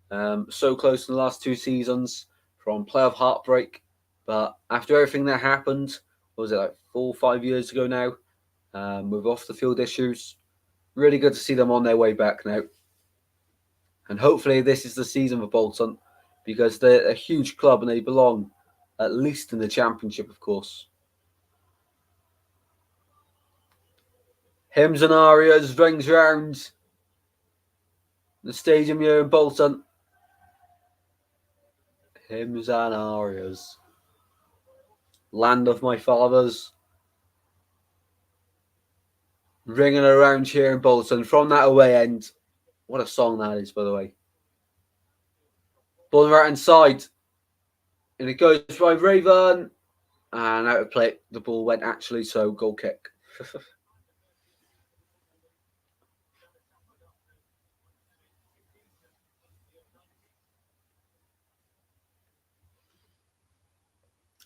So close in the last 2 seasons from playoff heartbreak. But after everything that happened, what was it, like 4 or 5 years ago now, with off-the-field issues, really good to see them on their way back now. And hopefully this is the season for Bolton, because they're a huge club and they belong at least in the Championship, of course. Hymns and arias rings round the stadium here in Bolton. Hymns and arias. Land of my fathers. Ringing around here in Bolton from that away end. What a song that is, by the way. Ball right inside. And it goes by Raven. And out of play, the ball went actually, so goal kick.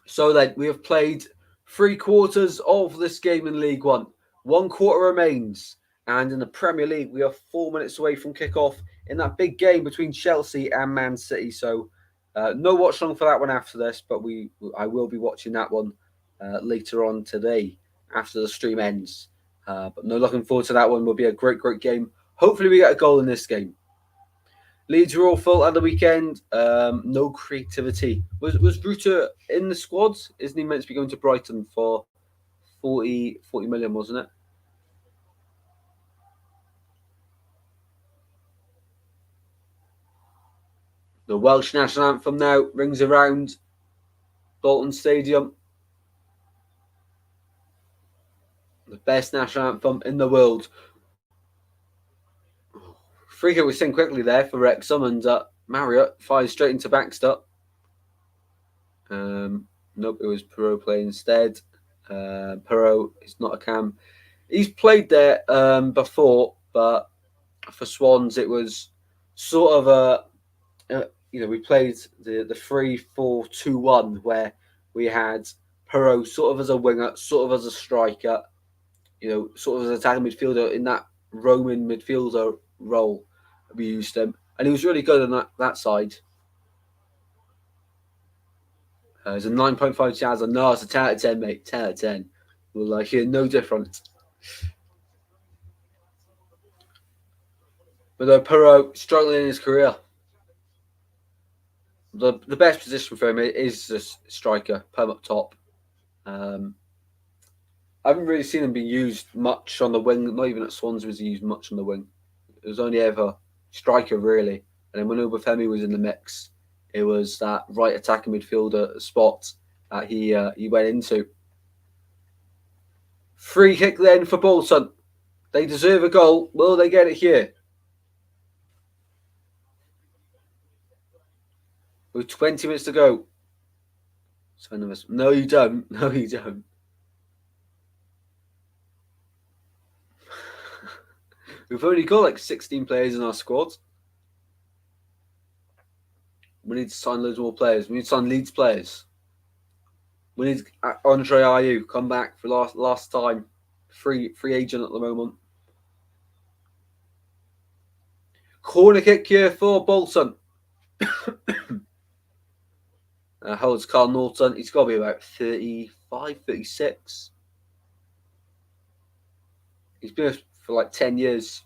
So then, we have played 3 quarters of this game in League One. 1 quarter remains. And in the Premier League, we are 4 minutes away from kickoff in that big game between Chelsea and Man City. So no watch long for that one after this, but I will be watching that one later on today after the stream ends. But no, looking forward to that one. Will be a great game. Hopefully we get a goal in this game. Leeds were awful at the weekend. No creativity. Was Rutter in the squad? Isn't he meant to be going to Brighton for 40 million, wasn't it? The Welsh national anthem now rings around Bolton Stadium. The best national anthem in the world. Free kick was sent quickly there for Wrexham, and Marriott fires straight into Baxter. Nope, it was Perot playing instead. Perot is not a cam. He's played there before, but for Swans it was sort of we played the 3-4-2-1 where we had Perot sort of as a winger, sort of as a striker, sort of as an attacking midfielder in that roaming midfielder role. We used him, and he was really good on that side. It's a 9.5 Jazz. No, it's a 10 out of 10, mate. 10 out of 10. Well, no different. But Perot struggling in his career. The best position for him is the striker, Perm up top. I haven't really seen him be used much on the wing. Not even at Swansea was he used much on the wing. It was only ever striker, really. And then when Obafemi was in the mix, it was that right attacking midfielder spot that he went into. Free kick then for Bolton. They deserve a goal. Will they get it here? With 20 minutes to go. No, you don't. No, you don't. We've only got like 16 players in our squad. We need to sign loads more players. We need to sign Leeds players. We need Andre Ayew come back for last time. Free agent at the moment. Corner kick here for Bolton. Holds Carl Norton. He's got to be about 35, 36. He's been for like 10 years.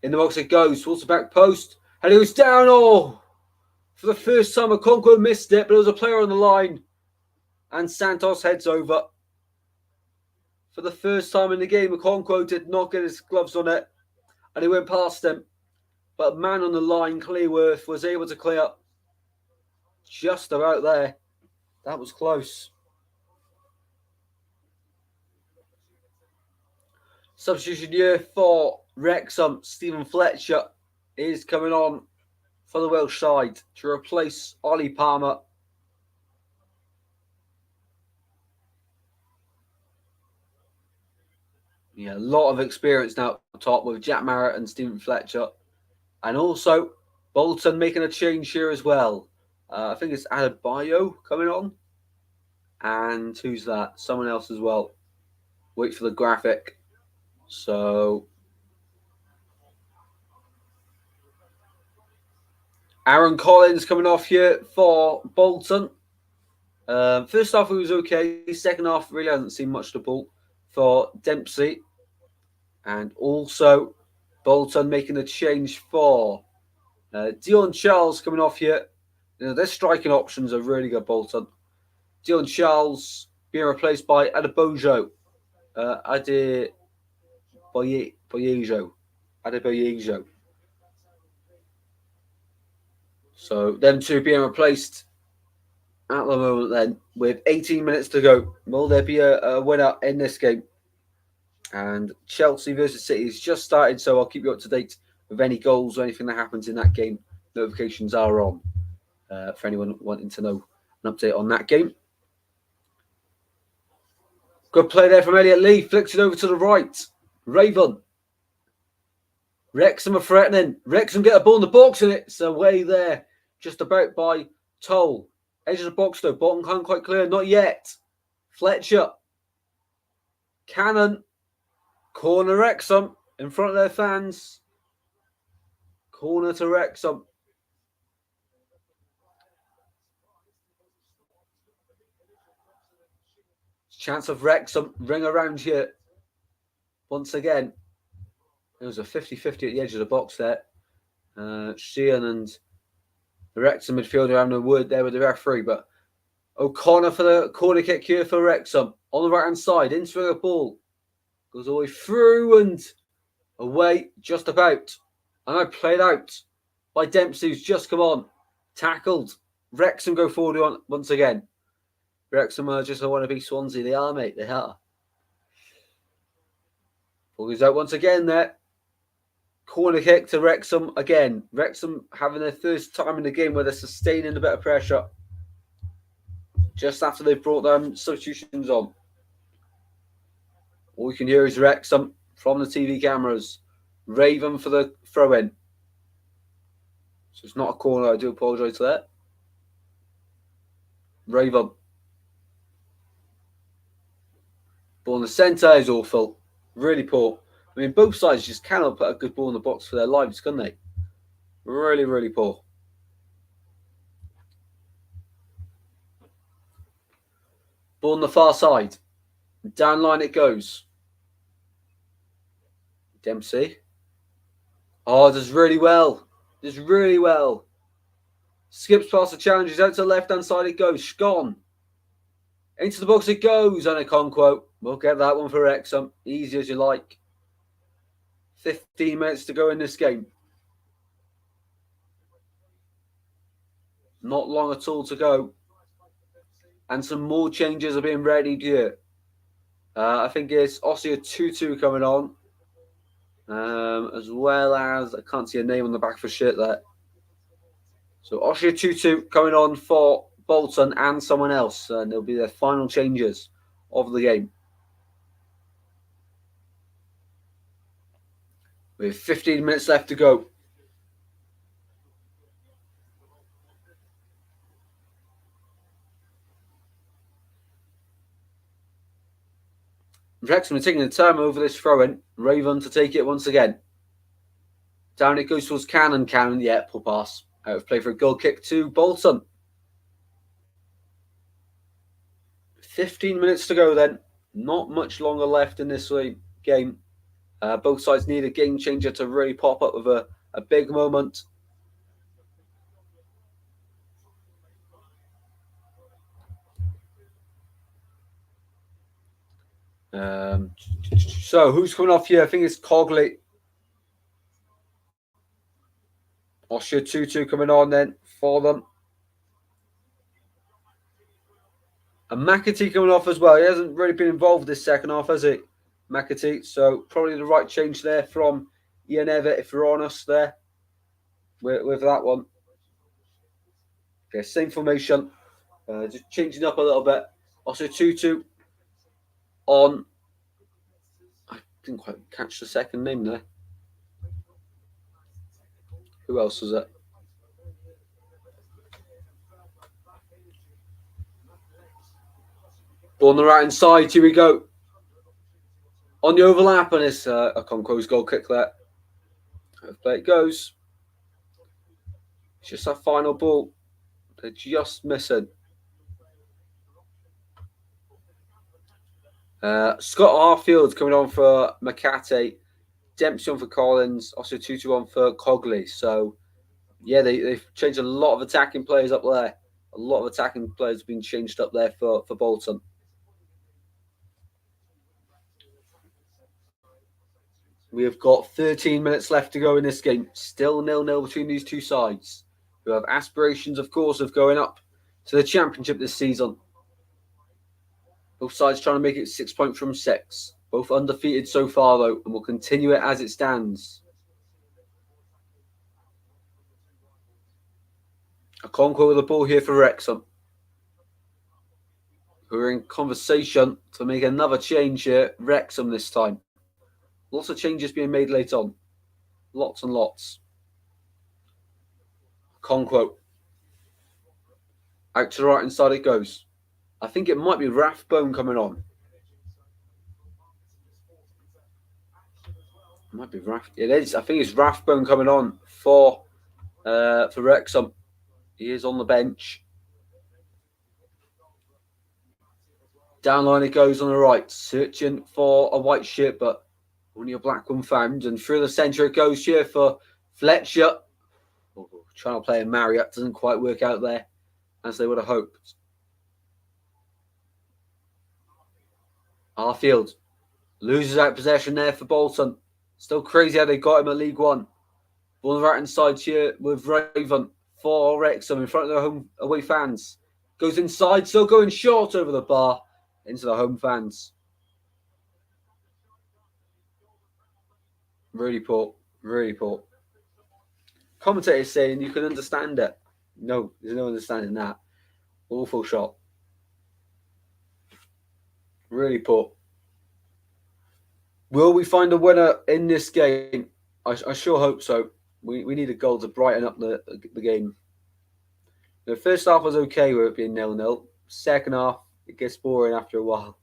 In the box it goes towards the back post. And it was down. Oh, for the first time, Okonkwo missed it, but there was a player on the line. And Santos heads over. For the first time in the game, Okonkwo did not get his gloves on it. And he went past him. But a man on the line, Clearworth, was able to clear just about there. That was close. Substitution year for Wrexham. Stephen Fletcher is coming on for the Welsh side to replace Ollie Palmer. Yeah, a lot of experience now at the top with Jack Marrett and Stephen Fletcher. And also Bolton making a change here as well. I think it's Adebayo coming on. And who's that? Someone else as well. Wait for the graphic. So Aaron Collins coming off here for Bolton. First half, it was okay. Second half, really hasn't seen much of the ball for Dempsey. And also Bolton making a change for Dion Charles coming off here. Their striking options are really good, Bolton. Dion Charles being replaced by Adebayo. Adebayo. So them two being replaced at the moment then with 18 minutes to go. Will there be a winner in this game? And Chelsea versus City has just started, so I'll keep you up to date with any goals or anything that happens in that game. Notifications are on for anyone wanting to know an update on that game. Good play there from Elliot Lee. Flicks it over to the right. Raven. Wrexham are threatening. Wrexham get a ball in the box and it's away there. Just about by Toll. Edge of the box though. Bolton can't quite clear. Not yet. Fletcher. Cannon. Corner Wrexham in front of their fans. Corner to Wrexham. Chance of Wrexham ring around here. Once again. It was a 50-50 at the edge of the box there. Sheehan and the Wrexham midfielder having a word there with the referee. But O'Connor for the corner kick here for Wrexham. On the right-hand side, into the ball. Goes all the way through and away, just about. And I played out by Dempsey, who's just come on. Tackled. Wrexham go forward once again. Wrexham are just want to be Swansea. They are, mate. They are. Ball goes out once again there. Corner kick to Wrexham again. Wrexham having their first time in the game where they're sustaining a bit of pressure. Just after they've brought them substitutions on. All you can hear is Wrexham from the TV cameras. Raven for the throw-in. So it's not a corner. I do apologise for that. Raven. Ball in the centre is awful. Really poor. I mean, both sides just cannot put a good ball in the box for their lives, can they? Really, really poor. Ball on the far side. Down line it goes. Dempsey. Oh, does really well. Does really well. Skips past the challengers. Out to the left-hand side it goes. Gone. Into the box it goes. And a Conquo. We'll get that one for Wrexham. Easy as you like. 15 minutes to go in this game. Not long at all to go. And some more changes are being readied here. I think it's Ossia 2-2 coming on. As well as, I can't see a name on the back of a shirt there. So Ossia 2-2 coming on for Bolton and someone else. And they'll be their final changes of the game. We have 15 minutes left to go. Wrexham are taking the time over this throw-in. Raven to take it once again. Down it goes towards Cannon. Cannon, yeah, poor pass. Out of play for a goal kick to Bolton. 15 minutes to go then. Not much longer left in this game. Both sides need a game changer to really pop up with a big moment. So who's coming off here? I think it's Cogley. Ossia 2-2 coming on then for them. And McAtee coming off as well. He hasn't really been involved this second half, has he? McAtee. So probably the right change there from Ian Everett, if you're honest there with that one. Okay, same formation. Just changing up a little bit. Also 2-2 on. I didn't quite catch the second name there. Who else was it? Ball on the right hand side. Here we go. On the overlap, and it's a Conquo's goal kick there. Play it goes. It's just that final ball. They're just missing. Scott Arfield coming on for McAtee. Dempsey on for Collins. Also 2-2 on for Cogley. So, yeah, they've changed a lot of attacking players up there. A lot of attacking players have been changed up there for Bolton. We have got 13 minutes left to go in this game. Still 0-0 between these two sides, who have aspirations, of course, of going up to the Championship this season. Both sides trying to make it 6 points from 6. Both undefeated so far, though, and will continue it as it stands. A Conquo with the ball here for Wrexham, who are in conversation to make another change here. Wrexham this time. Lots of changes being made late on. Lots and lots. Conquo. Out to the right hand side it goes. I think it might be Rathbone coming on. It might be It is. I think it's Rathbone coming on for Wrexham. He is on the bench. Down line it goes on the right, searching for a white shirt, but only a black one found. And through the centre it goes here for Fletcher. Trying to play a Marriott doesn't quite work out there as they would have hoped. Arfield loses out possession there for Bolton. Still crazy how they got him at League One. Ball on the right hand side here with Raven for Wrexham in front of their home away fans. Goes inside, still going short over the bar into the home fans. Really poor, really poor. Commentators saying you can understand it. No, there's no understanding that. Awful shot. Really poor. Will we find a winner in this game? I sure hope so. We need a goal to brighten up the game. The first half was okay with it being 0-0. Second half, it gets boring after a while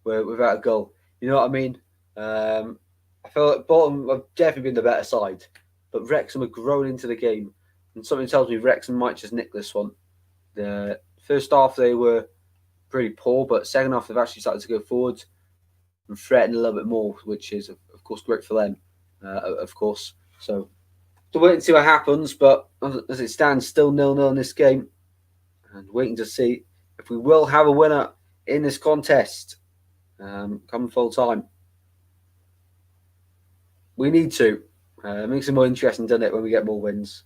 without a goal. You know what I mean? I feel like Bolton have definitely been the better side, but Wrexham have grown into the game, and something tells me Wrexham might just nick this one. The first half they were pretty poor, but second half they've actually started to go forward and threaten a little bit more, which is of course great for them, of course. So to wait and see what happens, but as it stands, still 0-0 in this game, and waiting to see if we will have a winner in this contest come full time. We need to. It makes it more interesting, doesn't it, when we get more wins?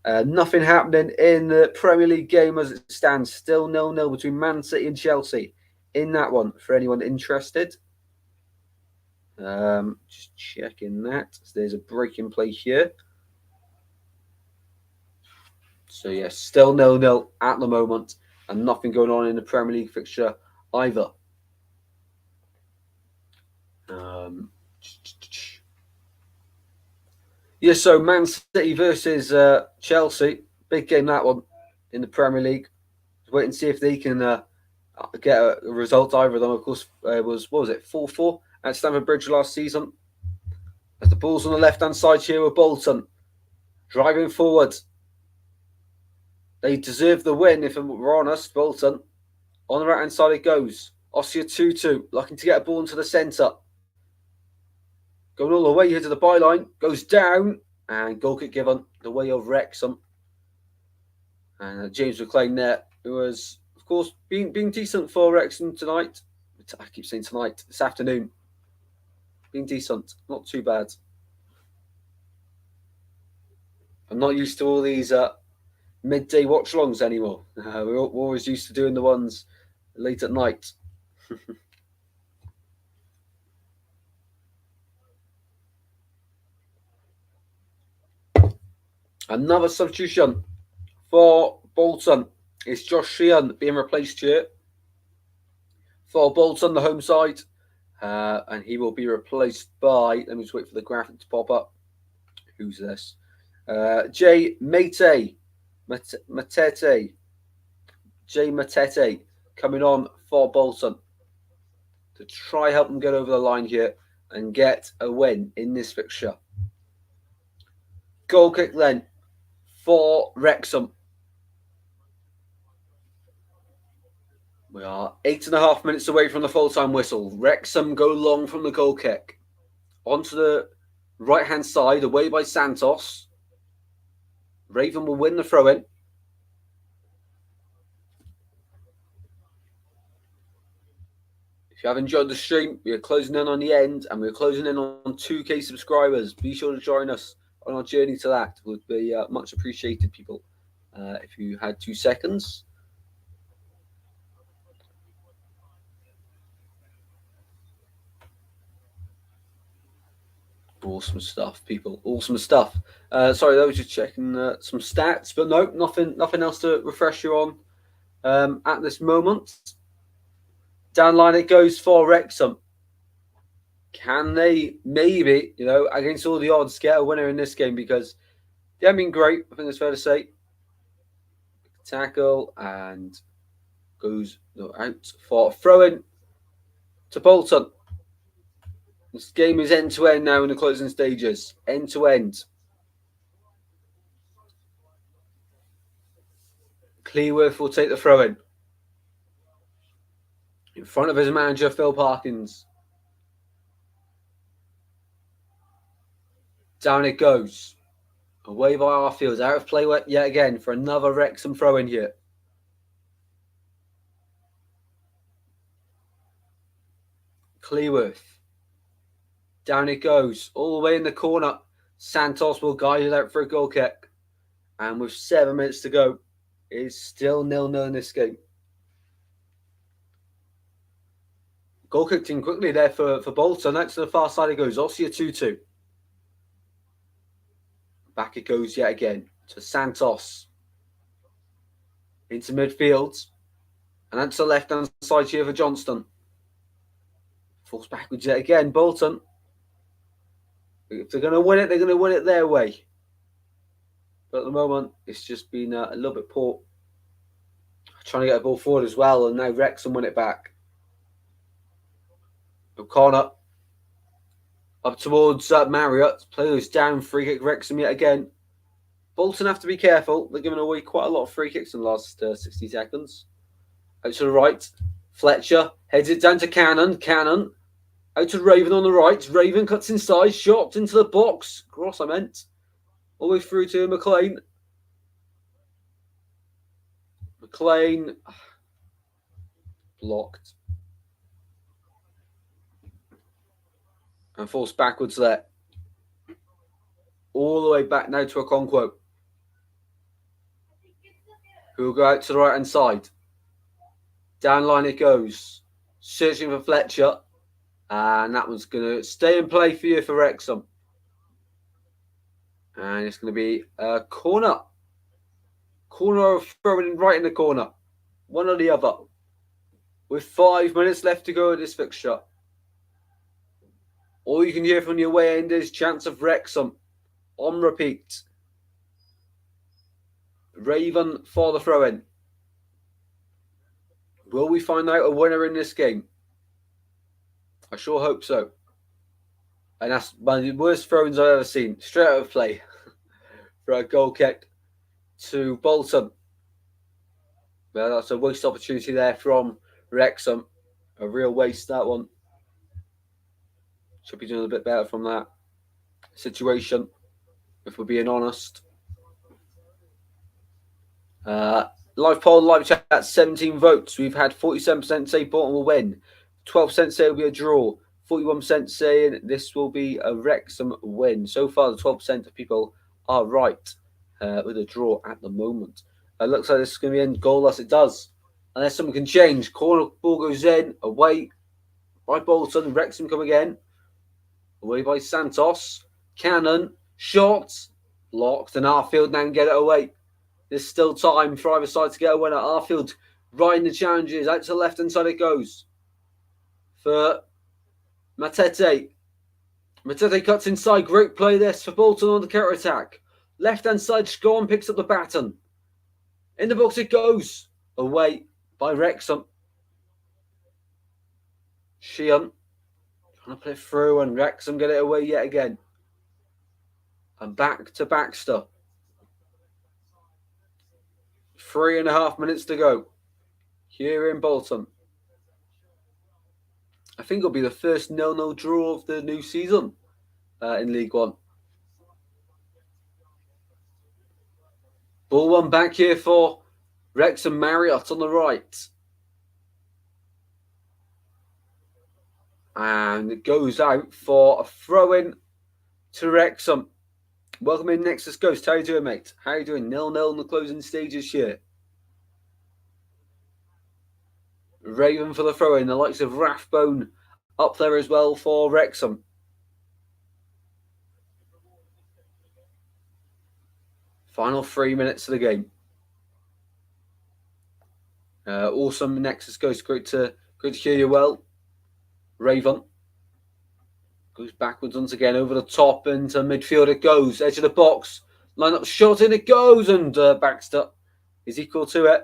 Nothing happening in the Premier League game as it stands. Still 0-0 between Man City and Chelsea in that one, for anyone interested. Just checking that. So there's a break in play here. So, yeah, still 0-0 at the moment, and nothing going on in the Premier League fixture either. Yeah, so Man City versus Chelsea. Big game, that one, in the Premier League. Wait and see if they can get a result. Either of them, of course, was, what was it, 4-4 at Stamford Bridge last season. As the ball's on the left-hand side here with Bolton. Driving forward. They deserve the win, if we're honest, Bolton. On the right-hand side it goes. Ossia 2-2, looking to get a ball into the centre. Going all the way here to the byline. Goes down. And goal kick given the way of Wrexham. And James McLean there, who was, of course, being decent for Wrexham tonight. I keep saying tonight, this afternoon. Being decent, not too bad. I'm not used to all these midday watchalongs anymore. We're always used to doing the ones late at night. Another substitution for Bolton. It's Josh Sheehan being replaced here for Bolton, the home side. And he will be replaced by, let me just wait for the graphic to pop up. Who's this? Jay Matete. Jay Matete coming on for Bolton to try help them get over the line here and get a win in this fixture. Goal kick then for Wrexham. We are 8.5 minutes away from the full-time whistle. Wrexham go long from the goal kick. Onto the right-hand side, away by Santos. Raven will win the throw-in. If you have enjoyed the stream, we are closing in on the end, and we're closing in on 2K subscribers. Be sure to join us on our journey to that. It would be much appreciated, people, if you had 2 seconds. Awesome stuff, people. Awesome stuff. Sorry, that was just checking some stats, but no, nothing else to refresh you on at this moment. Down line it goes for Wrexham. Can they maybe, against all the odds, get a winner in this game? Because they haven't been great, I think it's fair to say. Tackle and goes out for a throw-in to Bolton. This game is end-to-end now in the closing stages. End-to-end. Cleworth will take the throw-in. In front of his manager, Phil Parkins. Down it goes. Away by Arfield. Out of play yet again for another Wrexham throw-in here. Cleworth. Down it goes. All the way in the corner. Santos will guide it out for a goal kick. And with 7 minutes to go, it is still 0-0 in this game. Goal kicked in quickly there for Bolton. Next to the far side it goes. Ossia 2-2. Back it goes yet again to Santos. Into midfield. And that's the left-hand side here for Johnston. Falls backwards yet again. Bolton. If they're going to win it, they're going to win it their way. But at the moment, it's just been a little bit poor. Trying to get a ball forward as well, and now Wrexham win it back. O'Connor up towards Marriott. Players down, free kick Wrexham yet again. Bolton have to be careful. They're giving away quite a lot of free kicks in the last 60 seconds. Out to the right. Fletcher heads it down to Cannon. Cannon out to Raven on the right. Raven cuts inside. Shot into the box. Cross, I meant. All the way through to McLean. McLean blocked. And forced backwards there. All the way back now to Okonkwo, who will go out to the right hand side. Down line it goes. Searching for Fletcher. And that one's going to stay in play for you for Wrexham. And it's going to be a corner. Corner throwing right in the corner. One or the other. With 5 minutes left to go in this fixture. All you can hear from your way end is chants of Wrexham. On repeat. Raven for the throw-in. Will we find out a winner in this game? I sure hope so. And that's one of the worst throw-ins I've ever seen. Straight out of play. For a goal kick to Bolton. Well, that's a waste opportunity there from Wrexham. A real waste, that one. Should be doing a bit better from that situation, if we're being honest. Live poll, live chat, 17 votes. We've had 47% say Bolton will win. 12% say it'll be a draw. 41% saying this will be a Wrexham win. So far, the 12% of people are right with a draw at the moment. Looks like this is going to be end goalless. It does. Unless something can change. Corner ball goes in, away by Bolton. Wrexham come again. Away by Santos. Cannon. Shot. Blocked. And Arfield now can get it away. There's still time for either side to get a winner. Arfield riding the challenges. Out to the left-hand side it goes. For Matete. Matete cuts inside. Great play this for Bolton on the counter-attack. Left-hand side, Scorn picks up the baton. In the box it goes. Away by Wrexham. Sheehan trying to play through, and Wrexham get it away yet again. And back to Baxter. 3.5 minutes to go here in Bolton. I think it'll be the first 0-0 draw of the new season in League One. Ball one back here for Wrexham. Marriott on the right. And it goes out for a throw-in to Wrexham. Welcome in, Nexus Ghost. How you doing, mate? How you doing? 0-0 in the closing stages here. Raven for the throw-in. The likes of Rathbone up there as well for Wrexham. Final 3 minutes of the game. Awesome, Nexus Ghost. Great to hear you well. Raven goes backwards once again, over the top into midfield it goes. Edge of the box. Line up shot in it goes, and Baxter is equal to it.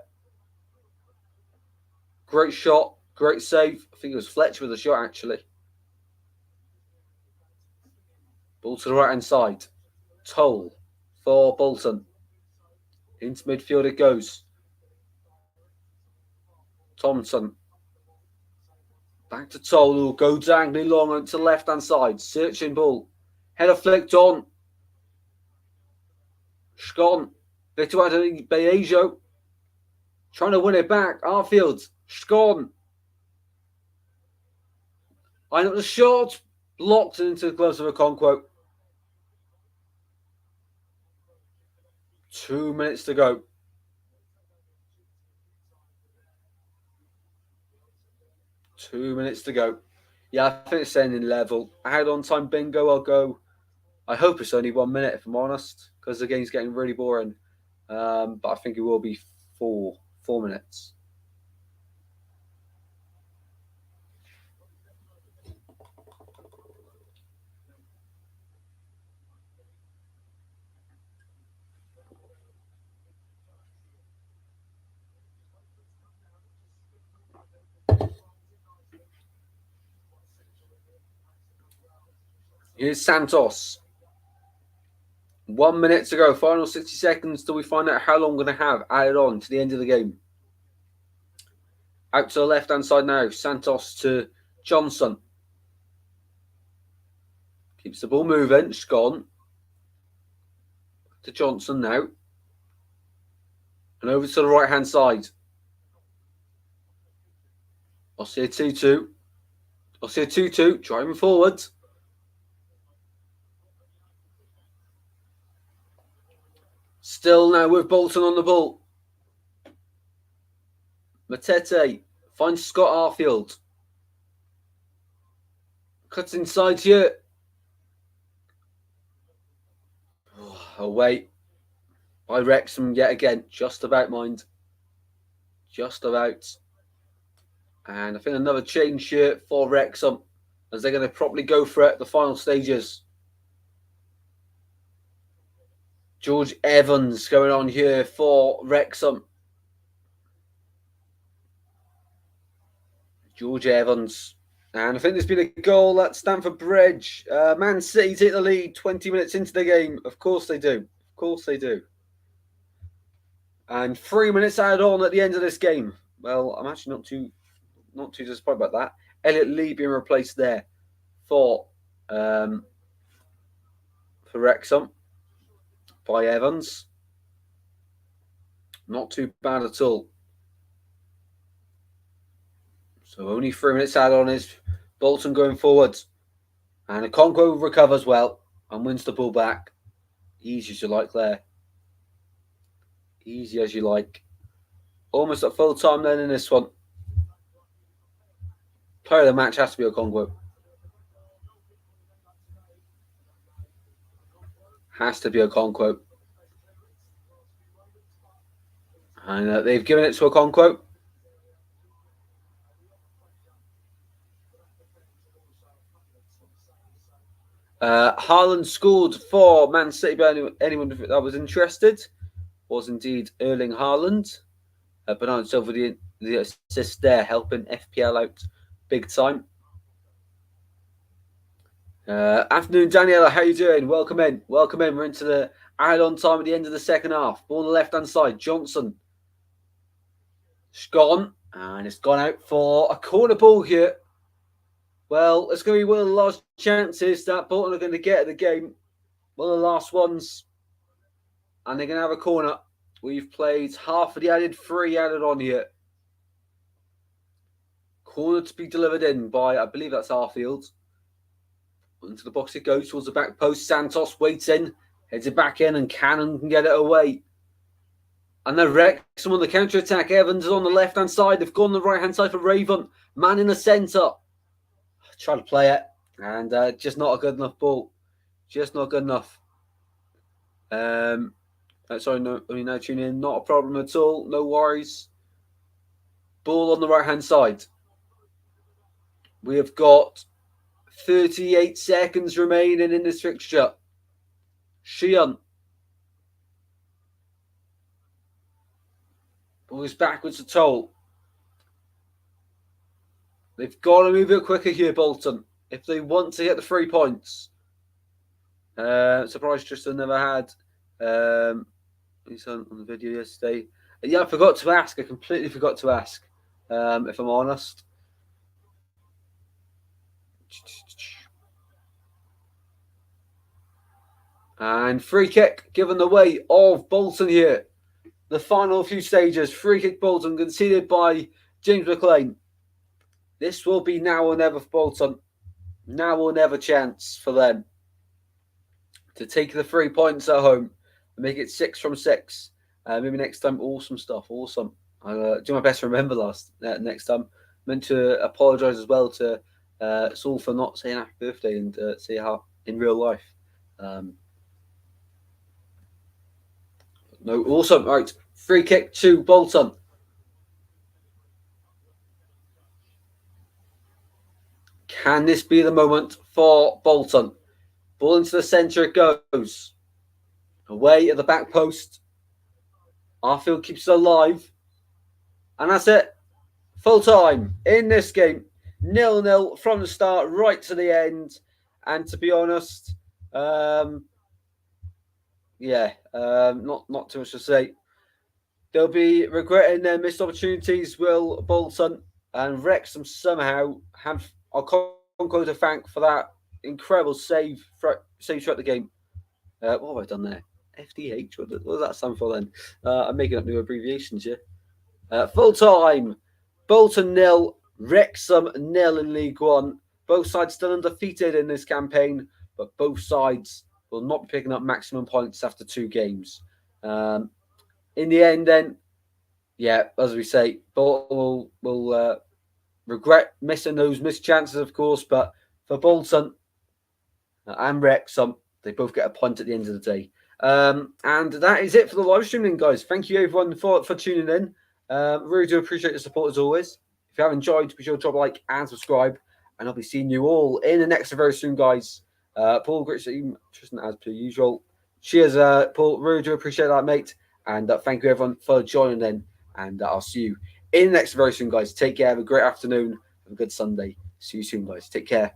Great shot, great save. I think it was Fletcher with the shot actually. Ball to the right hand side. Toll for Bolton. Into midfield it goes. Thompson. Back to Toll, who will go dangling long on to the left hand side. Searching ball. Header flicked on. Scon. Victor Beajo. Trying to win it back. Arfield. Scon. Line up the shot. Blocked into the gloves of Okonkwo. 2 minutes to go. Yeah, I think it's ending level. I had on time bingo. I'll go. I hope it's only 1 minute, if I'm honest, because the game's getting really boring. But I think it will be 4 minutes. Here's Santos. 1 minute to go. Final 60 seconds till we find out how long we're going to have added on to the end of the game. Out to the left-hand side now. Santos to Johnson. Keeps the ball moving. It's gone. To Johnson now. And over to the right-hand side. I'll see a 2-2. I'll see a 2-2. Driving forward. Still now with Bolton on the ball. Matete finds Scott Arfield. Cuts inside here. Away by Wrexham yet again. Just about, mind. Just about. And I think another change here for Wrexham as they're going to probably go for it, the final stages. George Evans going on here for Wrexham. George Evans. And I think there's been a goal at Stamford Bridge. Man City take the lead 20 minutes into the game. Of course they do. Of course they do. And 3 minutes added on at the end of this game. Well, I'm actually not too disappointed about that. Elliot Lee being replaced there for Wrexham by Evans. Not too bad at all. So only 3 minutes added on is Bolton going forward. And Okonkwo recovers well and wins the ball back. Easy as you like there. Easy as you like. Almost at full time then in this one. Player of the match has to be Okonkwo. Has to be Okonkwo. And they've given it to Okonkwo. Haaland scored for Man City, but anyone that was interested was indeed Erling Haaland. Bernardo Silva with the assist there, helping FPL out big time. Afternoon, Daniela. How you doing? Welcome in. Welcome in. We're into the add-on time at the end of the second half. Ball on the left-hand side. Johnson. It's gone. And it's gone out for a corner ball here. Well, it's going to be one of the last chances that Bolton are going to get at the game. One of the last ones. And they're going to have a corner. We've played half of the added, 3 added on here. Corner to be delivered in by, I believe that's Arfield. Into the box it goes towards the back post. Santos waits in, heads it back in, and Cannon can get it away. And then Wrexham on the counter-attack. Evans is on the left-hand side. They've gone on the right-hand side for Raven. Man in the centre. Try to play it. And just not a good enough ball. Just not good enough. Sorry, no, only now tune in. Not a problem at all. No worries. Ball on the right-hand side. We have got 38 seconds remaining in this fixture. Sheehan. Ball is backwards to Toll. They've got to move it quicker here, Bolton, if they want to get the 3 points. Surprised Tristan never had. He's on the video yesterday. Yeah, I forgot to ask. I completely forgot to ask, if I'm honest. And free kick given the way of Bolton here. The final few stages. Free kick Bolton conceded by James McLean. This will be now or never for Bolton. Now or never chance for them to take the 3 points at home and make it 6 from 6. Maybe next time. Awesome stuff. Awesome. I'll do my best to remember next time. Meant to apologise as well to Saul for not saying happy birthday and say how in real life. No, awesome. Right, free kick to Bolton. Can this be the moment for Bolton? Ball into the centre it goes. Away at the back post. Arfield keeps it alive. And that's it. Full time in this game. 0-0 from the start right to the end. And to be honest, not too much to say. They'll be regretting their missed opportunities, will Bolton, and Wrexham somehow have Conco to thank for that incredible save throughout the game. What have I done there? FDH? What does that stand for then? I'm making up new abbreviations here. Full time, Bolton 0, Wrexham 0 in League One. Both sides still undefeated in this campaign, but both sides will not be picking up maximum points after 2 games. In the end, then, yeah, as we say, Bolton will regret missing those missed chances, of course, but for Bolton and Wrexham, they both get a point at the end of the day. And that is it for the live streaming, guys. Thank you, everyone, for tuning in. Really do appreciate the support as always. If you have enjoyed, be sure to drop a like and subscribe. And I'll be seeing you all in the next very soon, guys. Paul, great to Tristan, as per usual. Cheers, Paul. Really do appreciate that, mate. And thank you, everyone, for joining in. And I'll see you in the next very soon, guys. Take care. Have a great afternoon. Have a good Sunday. See you soon, guys. Take care.